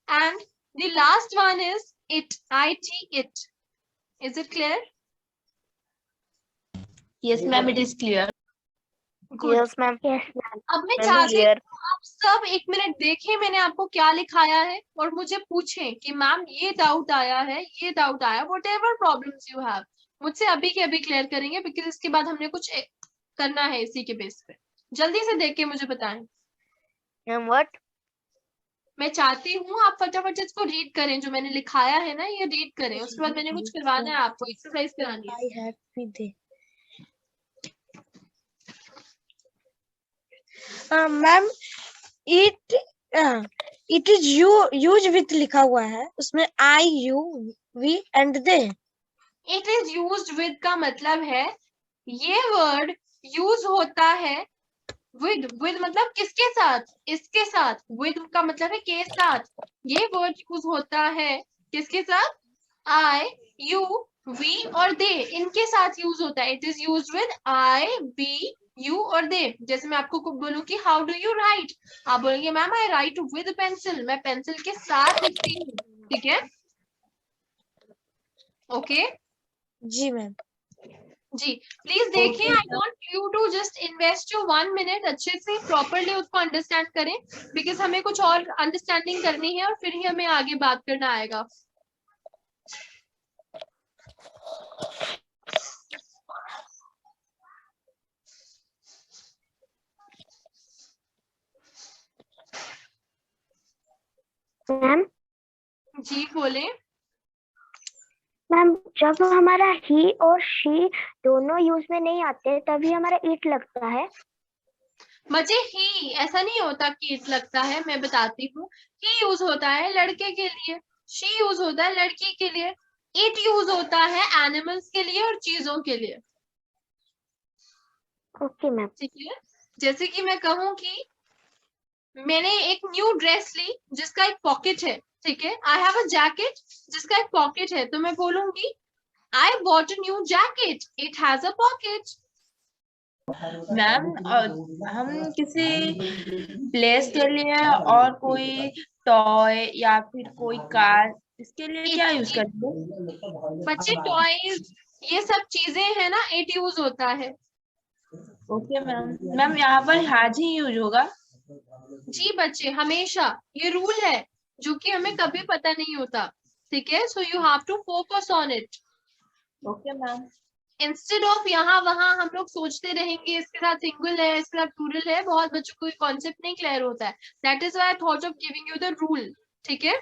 and the last one is it, IT it. Is it clear? Yes, ma'am, it is clear. Good. Yes, ma'am. Yes, ma'am. अब मैं चाहती हूँ आप सब 1 मिनट देखें मैंने आपको क्या लिखाया है और मुझे पूछें कि मैम ये डाउट आया है, ये डाउट आया, whatever problems you have, मुझसे अभी के अभी क्लियर करेंगे बिकॉज इसके बाद हमने कुछ करना है इसी के बेस पे. जल्दी से देख के मुझे बताएं. And what? मैं चाहती हूँ आप फटाफट इसको रीड करें, जो मैंने लिखाया है ना ये रीड करें. उसके बाद मैंने कुछ करवाना है, आपको एक्सरसाइज करानी है. I have with they. Ma'am it is used with लिखा हुआ है, उसमें I U V and they. It is used with का मतलब है ये वर्ड यूज होता है with मतलब किसके साथ? इसके साथ. with का मतलब है के साथ. ये वर्ड यूज होता है किसके साथ? I, you, we और they, इनके साथ यूज होता है. It is used with I, we, you और they. जैसे मैं आपको बोलूं कि how do you write, आप बोलेंगे ma'am I write with pencil, मैं पेंसिल के साथ लिखती हूँ. ठीक है. ओके जी मैम. जी प्लीज देखिए. I want you to just invest your 1 minute, अच्छे से प्रॉपरली उसको अंडरस्टैंड करें बिकॉज हमें कुछ और अंडरस्टैंडिंग करनी है और फिर ही हमें आगे बात करना आएगा. मैम जी बोले. मैम जब हमारा ही और शी दोनों यूज में नहीं आते तभी हमारा इट लगता है. बच्चे ही ऐसा नहीं होता कि इट लगता है, मैं बताती हूँ. ही यूज होता है लड़के के लिए, शी यूज होता है लड़की के लिए, इट यूज होता है एनिमल्स के लिए और चीजों के लिए. Okay ma'am. ठीक है. जैसे कि मैं कहूँ कि मैंने एक न्यू ड्रेस ली जिसका एक पॉकेट है. ठीक है. आई हैव अ जैकेट जिसका एक पॉकेट है, तो मैं बोलूंगी I bought a new jacket, it has a pocket. Ma'am हम किसी प्लेस के लिए और कोई टॉय या फिर कोई कार, इसके लिए क्या यूज करते हैं? बच्चे टॉयज ये सब चीजें है ना, इट यूज होता है. Okay ma'am. मैम यहाँ पर हैज ही यूज होगा। जी बच्चे, हमेशा ये रूल है जो कि हमें कभी पता नहीं होता, ठीक है। So you have to focus on it. Okay ma'am. Instead of यहाँ वहां हम लोग सोचते रहेंगे इसके साथ सिंगल है, इसके साथ प्लूरल है, बहुत बच्चों को कॉन्सेप्ट नहीं क्लियर होता है। That is why I thought of giving you the rule, ठीक है।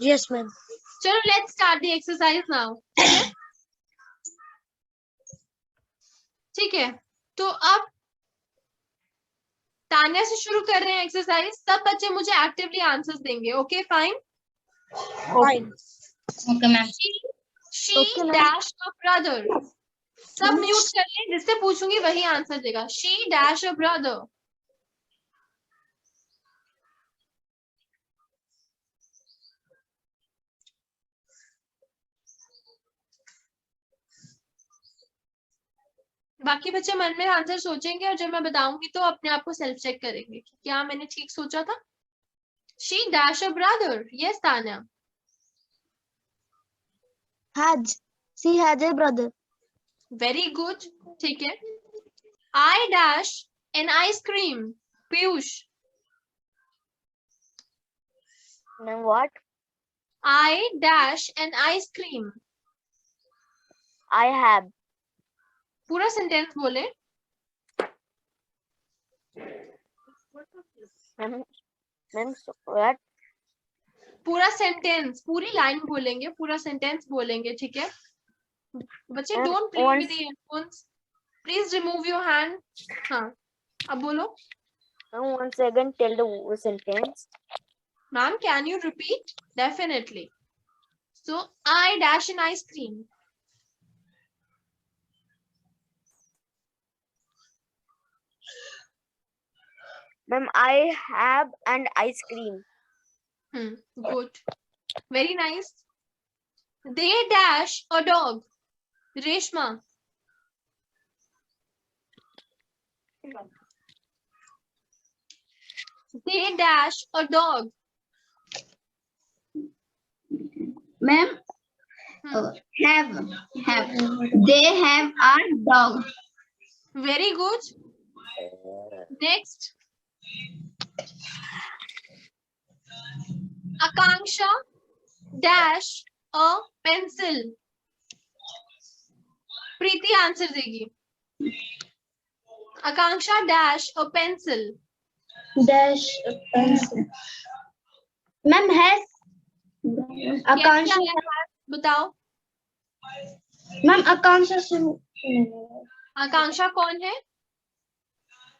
Yes ma'am. चलो let's start the exercise now, ठीक है। ठीक है, तो अब तान्या से शुरू कर रहे हैं एक्सरसाइज। सब बच्चे मुझे एक्टिवली आंसर्स देंगे, okay fine. Fine. Okay, ma'am. She dash a brother. सब म्यूट कर ले, जिससे पूछूंगी वही आंसर देगा। She dash a brother. बाकी बच्चे मन में आंसर सोचेंगे और जब मैं बताऊंगी तो अपने आप को सेल्फ चेक करेंगे कि क्या मैंने ठीक सोचा था। She dash a brother. Yes Tanya. Has. She has a brother. Very good, ठीक है। I dash an ice cream. Piyush. Ma'am, what? I dash an ice cream. I have. पूरा सेंटेंस बोले। Ma'am, so what? पूरा सेंटेंस, पूरी लाइन बोलेंगे, पूरा सेंटेंस बोलेंगे, ठीक है। बच्चे Ma'am, don't play once- with the headphones, please remove your hand. हाँ, अब बोलो। Ma'am, once again tell the sentence. Ma'am can you repeat? Definitely. So I dash an ice cream. Ma'am, I have an ice cream. Good. Very nice. They dash a dog. Reshma. They dash a dog. Ma'am, have. They have a dog. Very good. Next. Akanksha dash a pencil. Preeti answer देगी। आकांक्षा dash a pencil. Dash a pencil. Ma'am, has. Akansha. क्या है? बताओ। Ma'am, Akansha से. आकांक्षा कौन है?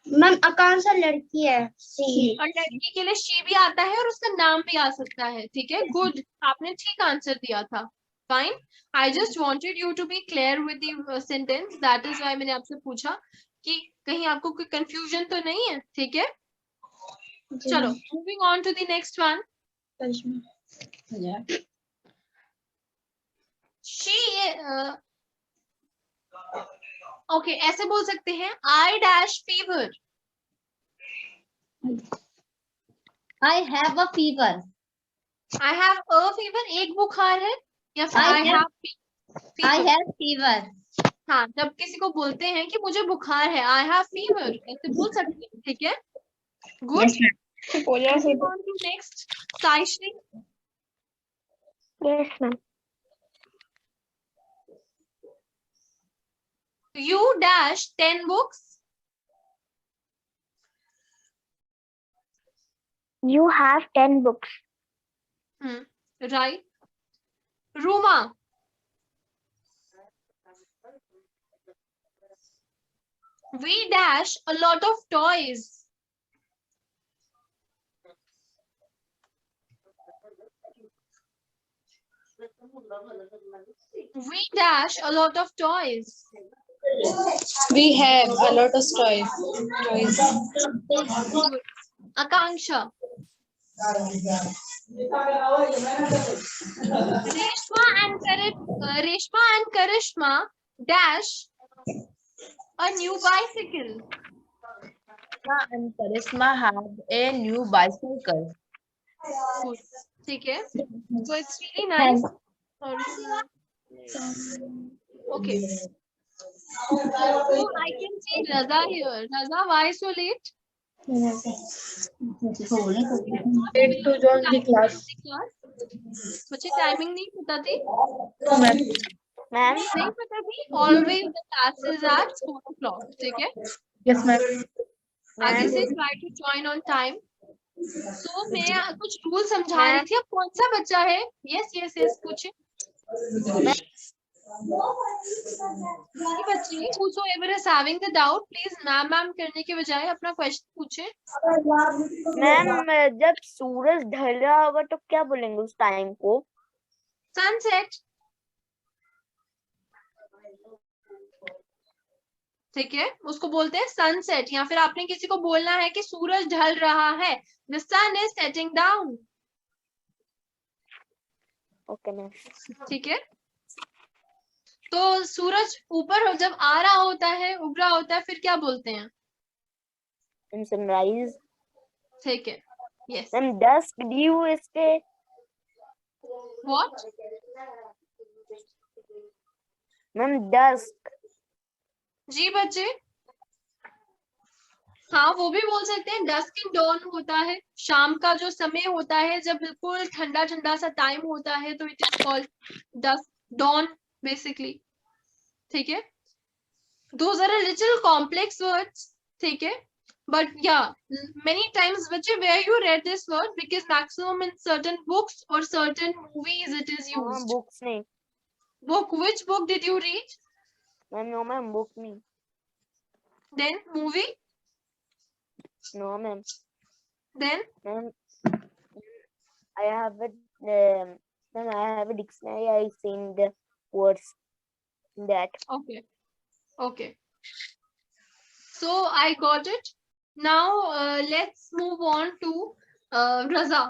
मैम आकांक्षा लड़की है। सी। और लड़की के लिए शी भी आता है और उसका नाम भी आ सकता है, ठीक है। गुड, आपने ठीक आंसर दिया था। Fine. I just wanted you to be clear with the sentence, that is why मैंने आपसे पूछा कि कहीं आपको कोई कंफ्यूजन तो नहीं है, ठीक है। चलो moving on to the next one. She okay, ऐसे बोल सकते हैं I dash fever. I have a fever. I have a fever, एक बुखार है, या फिर I I have- have I have fever. हाँ, जब किसी को बोलते हैं कि मुझे बुखार है, आई हैव फीवर, ऐसे बोल सकते हैं, ठीक है। Good. Next Saishree. Yes, ma'am. You dash 10 books. You have 10 books. Right. Ruma. We dash a lot of toys. We dash a lot of toys. We have a lot of toys. Good. Akanksha. Reshma and Karishma dash a new bicycle. And Karishma have a new bicycle. Good. ठीक है, so it's really nice. Okay. Oh, I can see Raza here. Raza, why so late? Late to join the class. मुझे टाइमिंग नहीं पता थी. No, ma'am. मैम नहीं पता थी. Always the classes at 4 o'clock. ठीक है. Yes, ma'am. आगे से try to join on time. So मैं कुछ रूल समझा रही थी. अब कौन सा बच्चा है? Yes, पूछे. बच्चे whosoever is having the doubt, please ma'am करने के बजाय अपना क्वेश्चन पूछे. मैम जब सूरज ढल रहा होगा तो क्या बोलेंगे उस टाइम को? सनसेट. ठीक है, उसको बोलते हैं सनसेट. या फिर आपने किसी को बोलना है कि सूरज ढल रहा है. The sun is setting down. Okay ma'am. ठीक है. तो सूरज ऊपर जब आ रहा होता है, उग रहा होता है, फिर क्या बोलते हैं? सनराइज. ठीक है. यस. मैम डस्क ड्यू इसके व्हाट? Ma'am dusk. जी बच्चे. हाँ, वो भी बोल सकते हैं. डस्क इन डॉन होता है, शाम का जो समय होता है जब बिल्कुल ठंडा ठंडा सा टाइम होता है, तो it is called dusk dawn basically. ठीक है. Those are a little complex words. ठीक है. But yeah, many times बच्चे where you read this word, because maximum in certain books or certain movies it is used. Books नहीं Book, which book did you read? Ma'am. No ma'am book नहीं. Then movie? No ma'am. Then Ma'am, I have a dictionary. I seen the words in that. okay. So I got it. Now let's move on to Raza.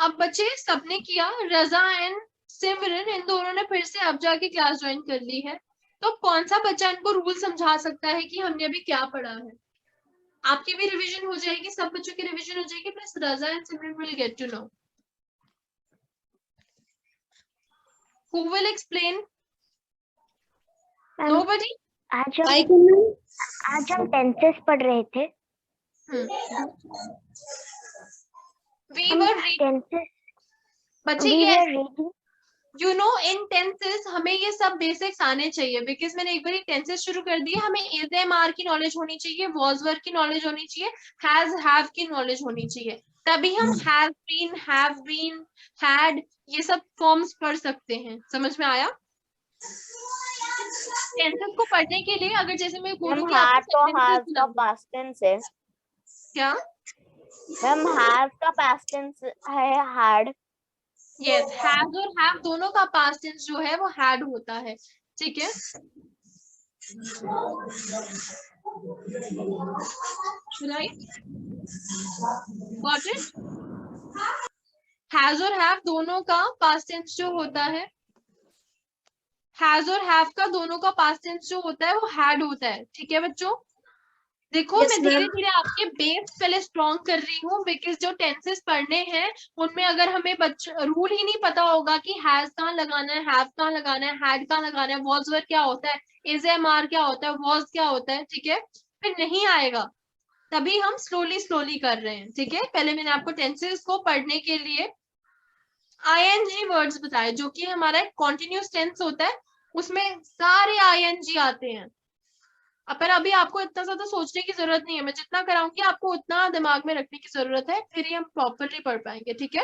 अब बच्चे सबने किया. रजा एंड सिमरन इन दोनों ने फिर से अब जाके क्लास ज्वाइन कर ली है. तो कौन सा बच्चा इनको रूल समझा सकता है कि हमने अभी क्या पढ़ा है? आपकी भी रिवीजन हो जाएगी, सब बच्चों की रिवीजन हो जाएगी, plus Raza and Simran will get to know. Who will explain? Ma'am, Nobody? आज हम टेंसेस पढ़ रहे थे. We were reading. टेंसेस बच्चे we ये were reading. You know in tenses हमें ये सब बेसिक्स आने चाहिए, बिकॉज मैंने एक बार टेंसेस शुरू कर दिया. हमें इज एम आर की नॉलेज होनी चाहिए, वॉज वर की नॉलेज होनी चाहिए, हैज हैव की नॉलेज होनी चाहिए. तभी हम हैव बीन, हैड ये सब फॉर्म्स पढ़ सकते हैं. समझ में आया? टेंसेस को पढ़ने के लिए अगर जैसे मैं बोलूं कि आपको हैव का पास्ट टेंस है. क्या? मैम हैव का पास्ट टेंस है हैड. यस, हैज और हैव दोनों का पास्ट टेंस जो है वो हैड होता है. ठीक है. Right, got it. हैज और हैव दोनों का पास्ट टेंस जो होता है, हैज और हैव का दोनों का पास्ट टेंस जो होता है वो हैड होता है. ठीक है बच्चों. देखो Yes, मैं ma'am. धीरे धीरे आपके बेस पहले स्ट्रॉन्ग कर रही हूँ, बिकॉज जो टेंसेस पढ़ने हैं उनमें अगर हमें रूल ही नहीं पता होगा कि हैज कहाँ लगाना है, हैव कहाँ लगाना है, हैड कहाँ लगाना है, वॉज वर क्या होता है, इज एम आर क्या होता है, वॉज क्या होता है, ठीक है, फिर नहीं आएगा. तभी हम स्लोली कर रहे हैं. ठीक है. पहले मैंने आपको टेंसेस को पढ़ने के लिए आईएनजी वर्ड्स बताए, जो कि हमारा एक कॉन्टिन्यूस टेंस होता है, उसमें सारे आईएनजी आते हैं. पर अभी आपको इतना ज्यादा सोचने की जरूरत नहीं है. मैं जितना कराऊंगी आपको उतना दिमाग में रखने की जरूरत है, फिर ही हम प्रॉपरली पढ़ पाएंगे. ठीक है.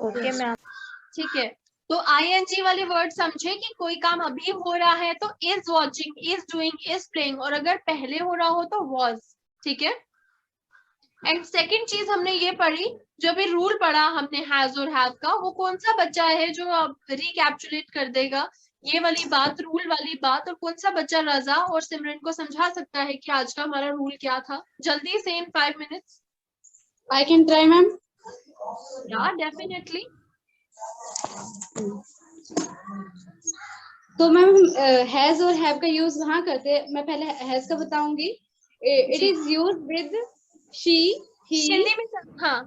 Okay ma'am. ठीक है. तो आईएनजी वाले वर्ड समझे कि कोई काम अभी हो रहा है तो is watching, is doing, is playing, और अगर पहले हो रहा हो तो वॉज. ठीक है. एंड सेकेंड चीज हमने ये पढ़ी, जो अभी रूल पढ़ा हमने हैज और हैव का, वो कौन सा बच्चा है जो अब रिकैप्चुलेट कर देगा ये वाली बात, रूल वाली बात, और कौन सा बच्चा रजा और सिमरन को समझा सकता है कि आज का हमारा रूल क्या था? जल्दी से इन 5 minutes. I can try, ma'am. या डेफिनेटली. तो मैम हैज और हैव का यूज वहाँ करते हैं. मैं पहले हैज का बताऊंगी. It is use with she, he. Hindi में हाँ,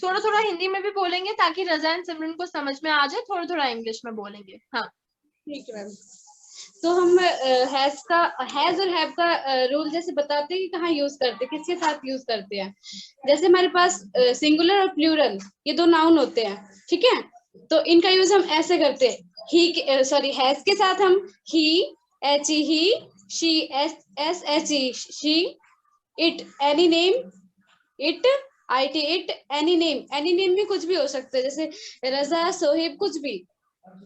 थोड़ा थोड़ा हिंदी में भी बोलेंगे ताकि रजा एंड सिमरन को समझ में आ जाए. थोड़ा थोड़ा इंग्लिश में बोलेंगे. हाँ ठीक है मैम. तो हम हैज और हैव का रूल जैसे बताते हैं कि कहाँ यूज करते हैं, किसके साथ यूज करते हैं। जैसे हमारे पास सिंगुलर और प्लूरल ये दो नाउन होते हैं, ठीक है, तो इनका यूज हम ऐसे करते हैं। ही सॉरी हैज के साथ हम he, H E he, she S H E she, it any name it, I T it, any name भी कुछ भी हो सकता है, जैसे रजा, सोहेब, कुछ भी,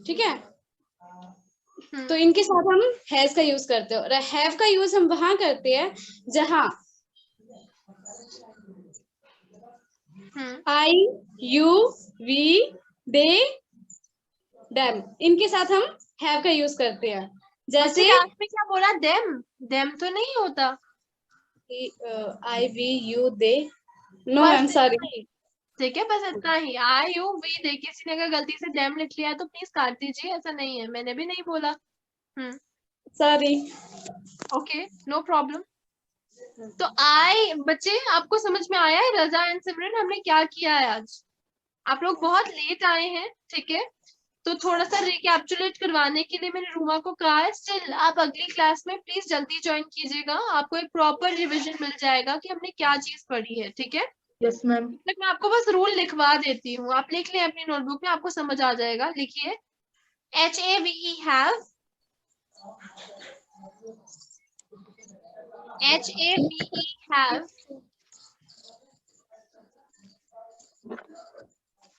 ठीक है। तो इनके साथ हम हैज का यूज करते हैं। और हैव का यूज हम वहां करते हैं जहां आई, यू, वी, दे, देम, इनके साथ हम हैव का यूज करते हैं। जैसे लास्ट में क्या बोला, देम तो नहीं होता। I, we, you, they, no I am sorry, ठीक है, बस इतना ही। आई यू वी दे, किसी ने अगर गलती से देम लिख लिया है तो प्लीज काट दीजिए, ऐसा नहीं है, मैंने भी नहीं बोला। Sorry, okay, no problem. तो आई बच्चे आपको समझ में आया है रजा एंड सिमरन हमने क्या किया है आज? आप लोग बहुत लेट आए हैं, ठीक है, तो थोड़ा सा रिकैप्चुलेट करवाने के लिए मैंने रूमा को कहा है। स्टिल आप अगली क्लास में प्लीज जल्दी ज्वाइन कीजिएगा, आपको एक प्रॉपर रिविजन मिल जाएगा कि हमने क्या चीज पढ़ी है, ठीक है। Yes ma'am. मैं आपको बस रूल लिखवा देती हूँ, आप लिख लें अपनी नोटबुक में, आपको समझ आ जाएगा। लिखिए, HAVE have, HAVE have,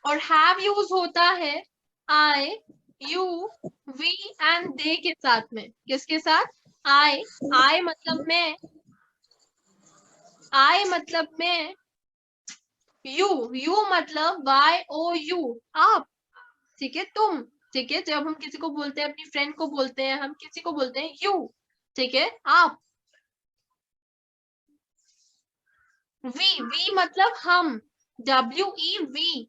और have यूज होता है I, you, we and they के साथ में। किसके साथ? I मतलब मैं, I मतलब मैं, you मतलब YOU आप, ठीक है, तुम, ठीक है। जब हम किसी को बोलते हैं, अपनी फ्रेंड को बोलते हैं, हम किसी को बोलते हैं यू, ठीक है, आप। वी मतलब हम, WEV।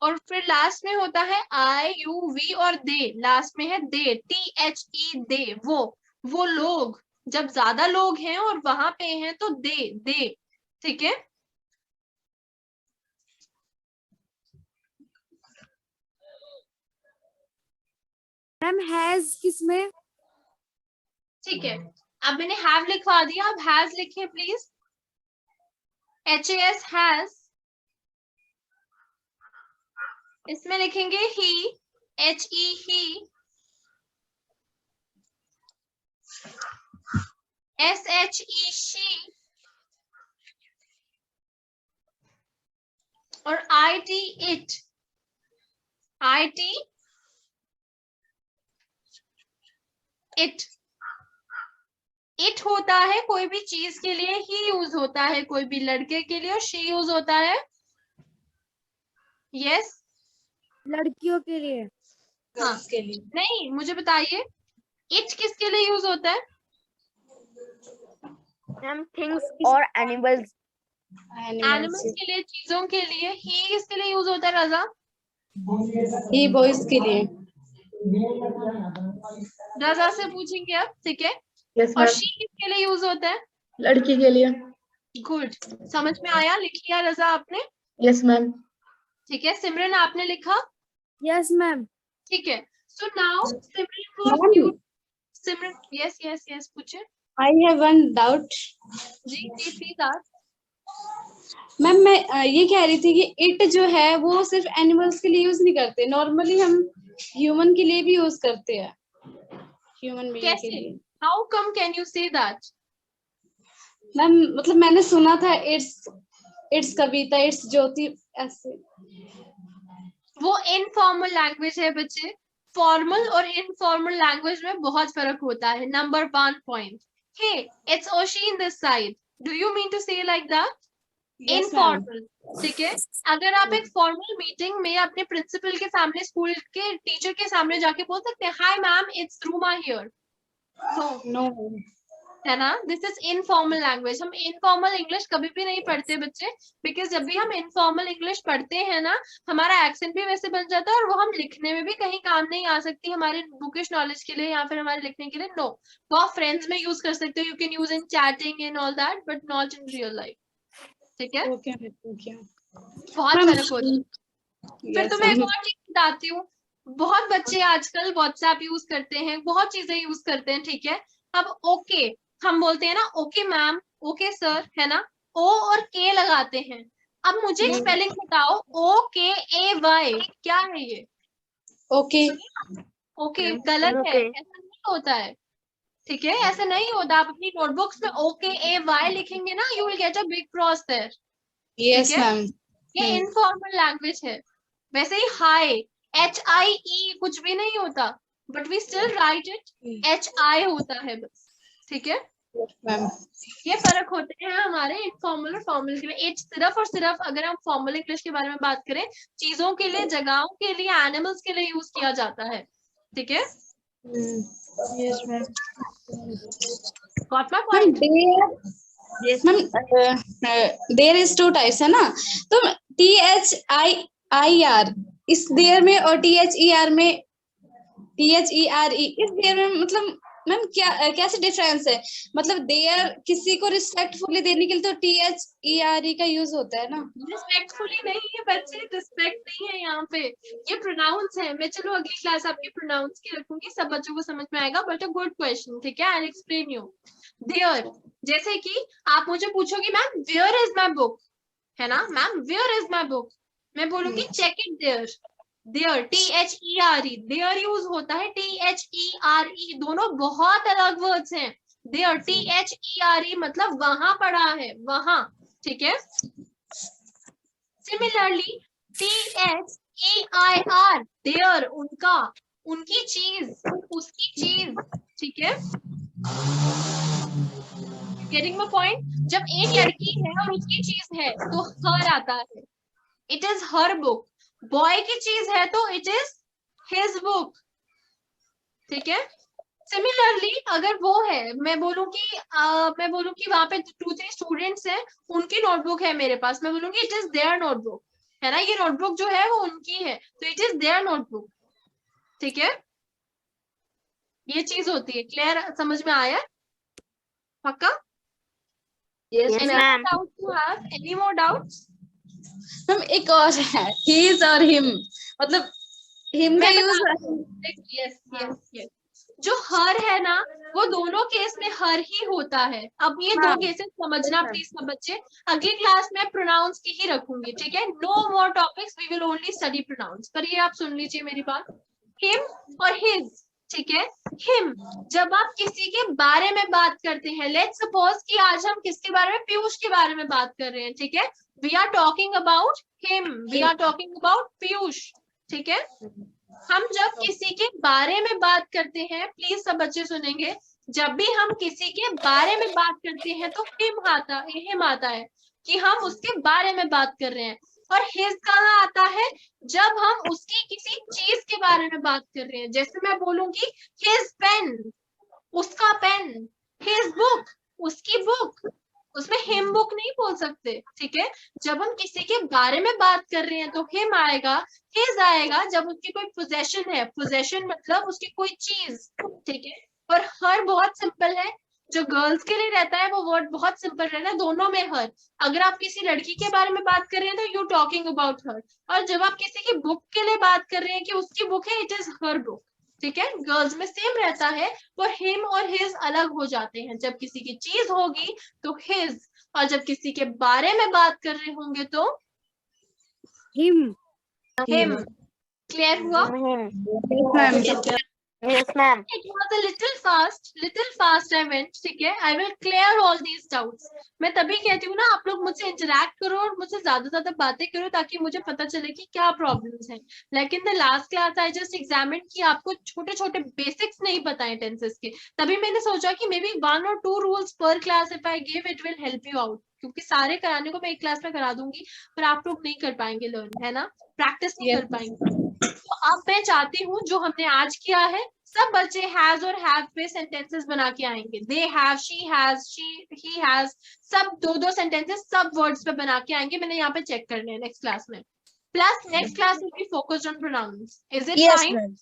और फिर लास्ट में होता है आई, यू, वी और दे, लास्ट में है दे, THE दे, वो लोग, जब ज्यादा लोग हैं और वहां पे हैं तो दे, ठीक है। मैम हैज किसमें? ठीक है, अब मैंने हैव लिखवा दिया, अब हैज लिखिए प्लीज। HAS हैज, इसमें लिखेंगे ही, HE ही, SHE शी, और IT इट, IT इट होता है कोई भी चीज के लिए, ही यूज होता है कोई भी लड़के के लिए, और शी यूज होता है यस लड़कियों के लिए। हाँ के लिए। नहीं, मुझे बताइए इट किसके लिए यूज होता है? मैम थिंग्स और एनिमल्स। एनिमल्स के लिए, चीजों के लिए। ही किसके लिए यूज होता है रजा? ही बॉयज के लिए। रजा से पूछेंगे अब, ठीक है। यस और मैम। शी किसके लिए यूज होता है? लड़की के लिए। गुड, समझ में आया, लिख लिया रजा आपने? Yes ma'am. ठीक है, सिमरन आपने लिखा? Yes ma'am. ठीक है, so now Simran, Simran yes yes yes पूछे। I have one doubt. जी प्लीज आस्क। मैम मैं ये कह रही थी कि इट जो है वो सिर्फ एनिमल्स के लिए यूज नहीं करते, नॉर्मली हम ह्यूमन के लिए भी यूज करते हैं, ह्यूमन बीइंग के कैसे? लिए। How come can you say that? Ma'am मतलब मैंने सुना था इट्स कविता, इट्स ज्योति, ऐसे। वो इनफॉर्मल लैंग्वेज है बच्चे, फॉर्मल और इनफॉर्मल लैंग्वेज में बहुत फर्क होता है। Number 1 point, hey it's Oshi in this side, do you mean to say like that? Informal, ठीक है। अगर आप एक फॉर्मल मीटिंग में अपने प्रिंसिपल के सामने, स्कूल के टीचर के सामने जाके बोल सकते हैं hi ma'am it's Ruma here, no है ना? This is informal language. हम इनफॉर्मल इंग्लिश कभी भी नहीं पढ़ते बच्चे, बिकॉज जब भी हम इनफॉर्मल इंग्लिश पढ़ते हैं ना, हमारा एक्सेंट भी वैसे बन जाता है और वो हम लिखने में भी कहीं काम नहीं आ सकती हमारे बुकिश नॉलेज के लिए या फिर हमारे लिखने के लिए। नो, वो आप फ्रेंड्स में यूज कर सकते हो, you can use in chatting and all that, but not in real life, ठीक है। ओके बहुत फर्क होता है। फिर तुम्हें एक और चीज बताती हूँ, बहुत बच्चे आजकल व्हाट्सएप यूज करते हैं, बहुत चीजें यूज करते हैं, ठीक है। अब ओके हम बोलते हैं ना, ओके मैम, ओके सर, है ना, ओ और के लगाते हैं। अब मुझे एक स्पेलिंग बताओ, OKAY, क्या है ये? ओके ओके गलत है, ऐसा नहीं होता है, ठीक है, ऐसा नहीं होता। आप अपनी नोटबुक्स में OKAY लिखेंगे ना, you will get a big cross there, yes ठीक है। मैम। ये इनफॉर्मल लैंग्वेज है। वैसे ही हाई HIE कुछ भी नहीं होता, but we still write it HI होता है बस, ठीक है। मैम ये फर्क होते हैं हमारे इनफॉर्मल और फॉर्मल के में। एक सिर्फ और सिर्फ अगर हम फॉर्मल इंग्लिश के बारे में बात करें, चीजों के लिए, जगहों के लिए, एनिमल्स के लिए यूज किया जाता है, ठीक है। Yes ma'am. Got my point? There is two types है ना, तो THIER इस देयर में और THER में, THERE इस देयर में, मतलब मैम क्या कैसे डिफरेंस है? मतलब देयर किसी को रिस्पेक्टफुली देने के लिए तो THERE का यूज होता है ना। रिस्पेक्टफुली नहीं है बच्चे, रिस्पेक्ट नहीं है यहाँ पे, ये प्रोनाउंस है। मैं चलो अगली क्लास आपकी प्रोनाउंस की रखूंगी, सब बच्चों को समझ में आएगा, बट अ गुड क्वेश्चन, ठीक है। I will explain you. There, जैसे कि आप मुझे पूछोगे ma'am where is my book, है ना ma'am, where is my book, मैं बोलूंगी check it there. There THERE, there use होता है THERE, दोनों बहुत अलग वर्ड्स हैं। देयर THERE मतलब वहां पड़ा है, वहां, ठीक है। सिमिलरली THEIR, देयर उनका, उनकी चीज, उसकी चीज, ठीक है। Getting my point? जब एक लड़की है और उसकी चीज है तो हर आता है, it is her book. Boy की चीज है तो इट इज हिज बुक, ठीक है। सिमिलरली अगर वो है, मैं बोलूँ कि वहां पे 2-3 स्टूडेंट्स हैं, उनकी नोटबुक है मेरे पास, मैं बोलूंगी इट इज देयर नोटबुक, है ना, ये नोटबुक जो है वो उनकी है, तो इट इज देयर नोटबुक, ठीक है। ये चीज होती है। क्लियर? समझ में आया? पक्का? Yes, ma'am. Any more doubts? Ma'am एक और है, हिज और हिम, मतलब हिम का मैं यूज। यस यस यस, जो हर है ना, वो दोनों केस में हर ही होता है। अब ये दो केसेस समझना प्लीज सब बच्चे। अगली क्लास में प्रोनाउंस की ही रखूंगी, ठीक है। No more topics, we will only study pronouns. पर ये आप सुन लीजिए मेरी बात, हिम और हिज, ठीक है। हिम, जब आप किसी के बारे में बात करते हैं, लेट्स सपोज कि आज हम किसके बारे में, पीयूष के बारे में बात कर रहे हैं, ठीक है। We are talking about him, we are talking about Piyush, ठीक है। हम जब किसी के बारे में बात करते हैं, प्लीज सब बच्चे सुनेंगे, जब भी हम किसी के बारे में बात करते हैं तो हिम आता है कि हम उसके बारे में बात कर रहे हैं। और हिज कहाँ आता है? जब हम उसकी किसी चीज के बारे में बात कर रहे हैं। जैसे मैं बोलूंगी हिज पेन, उसका पेन, हिज बुक, उसकी बुक, उसमें हिम बुक नहीं बोल सकते, ठीक है। जब हम किसी के बारे में बात कर रहे हैं तो हिम आएगा, हिज आएगा जब उसकी कोई पोजेशन है, पोजेशन मतलब उसकी कोई चीज, ठीक है। और हर बहुत सिंपल है, जो गर्ल्स के लिए रहता है वो वर्ड बहुत सिंपल रहना है, दोनों में हर। अगर आप किसी लड़की के बारे में बात कर रहे हैं तो यू टॉकिंग अबाउट हर, और जब आप किसी की बुक के लिए बात कर रहे हैं कि उसकी बुक है, इट इज हर बुक, ठीक है। गर्ल्स में सेम रहता है, पर हिम और हिज अलग हो जाते हैं। जब किसी की चीज होगी तो हिज, और जब किसी के बारे में बात कर रहे होंगे तो हिम। हिम। क्लियर हुआ? Yes, ma'am. It was a little fast I went, ठीक है। I will clear all these doubts. मैं तभी कहती हूँ ना, आप लोग मुझसे इंटरेक्ट करो और मुझसे ज्यादा बातें करो, ताकि मुझे पता चले कि क्या प्रॉब्लम्स हैं। लेकिन the last class I just examine कि आपको छोटे छोटे बेसिक्स नहीं पता है टेंसेस के, तभी मैंने सोचा कि मे बी 1 or 2 रूल्स पर class if I give, it will help you out. क्योंकि सारे कराने को मैं एक क्लास में करा दूंगी, पर आप लोग नहीं कर पाएंगे लर्न, है ना, प्रैक्टिस नहीं कर पाएंगे। तो अब मैं चाहती हूँ जो हमने आज किया है, सब बच्चे हैज और हैव पे सेंटेंसेस बना के आएंगे। They have, she has, he has, सब 2-2 सेंटेंसेस सब वर्ड्स पे बना के आएंगे। मैंने यहाँ पे चेक करने हैं नेक्स्ट क्लास में। Plus next class will be focused on pronouns. Is it fine?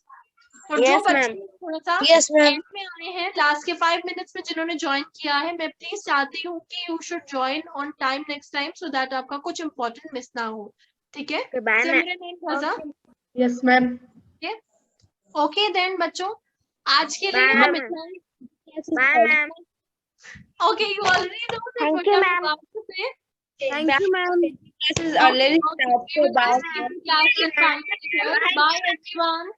और जो बच्चे थोड़ा सा एंड में आए हैं, लास्ट के 5 मिनट्स में जिन्होंने ज्वाइन किया है, मैं प्लीज चाहती हूँ कि you should join on time next time, so that आपका कुछ इंपॉर्टेंट मिस ना हो। ठीक है, bye ma'am. Simran and Raza. Yes ma'am. Okay then बच्चों, आज के लिए Bye, हम ma'am. इतना ही। Bye ma'am. Okay, you already know that Thank what you, I'm ma'am. about to say. Thank you, ma'am. This is Okay, already okay, started. we will Bye. just keep the class till 5 here. Bye everyone.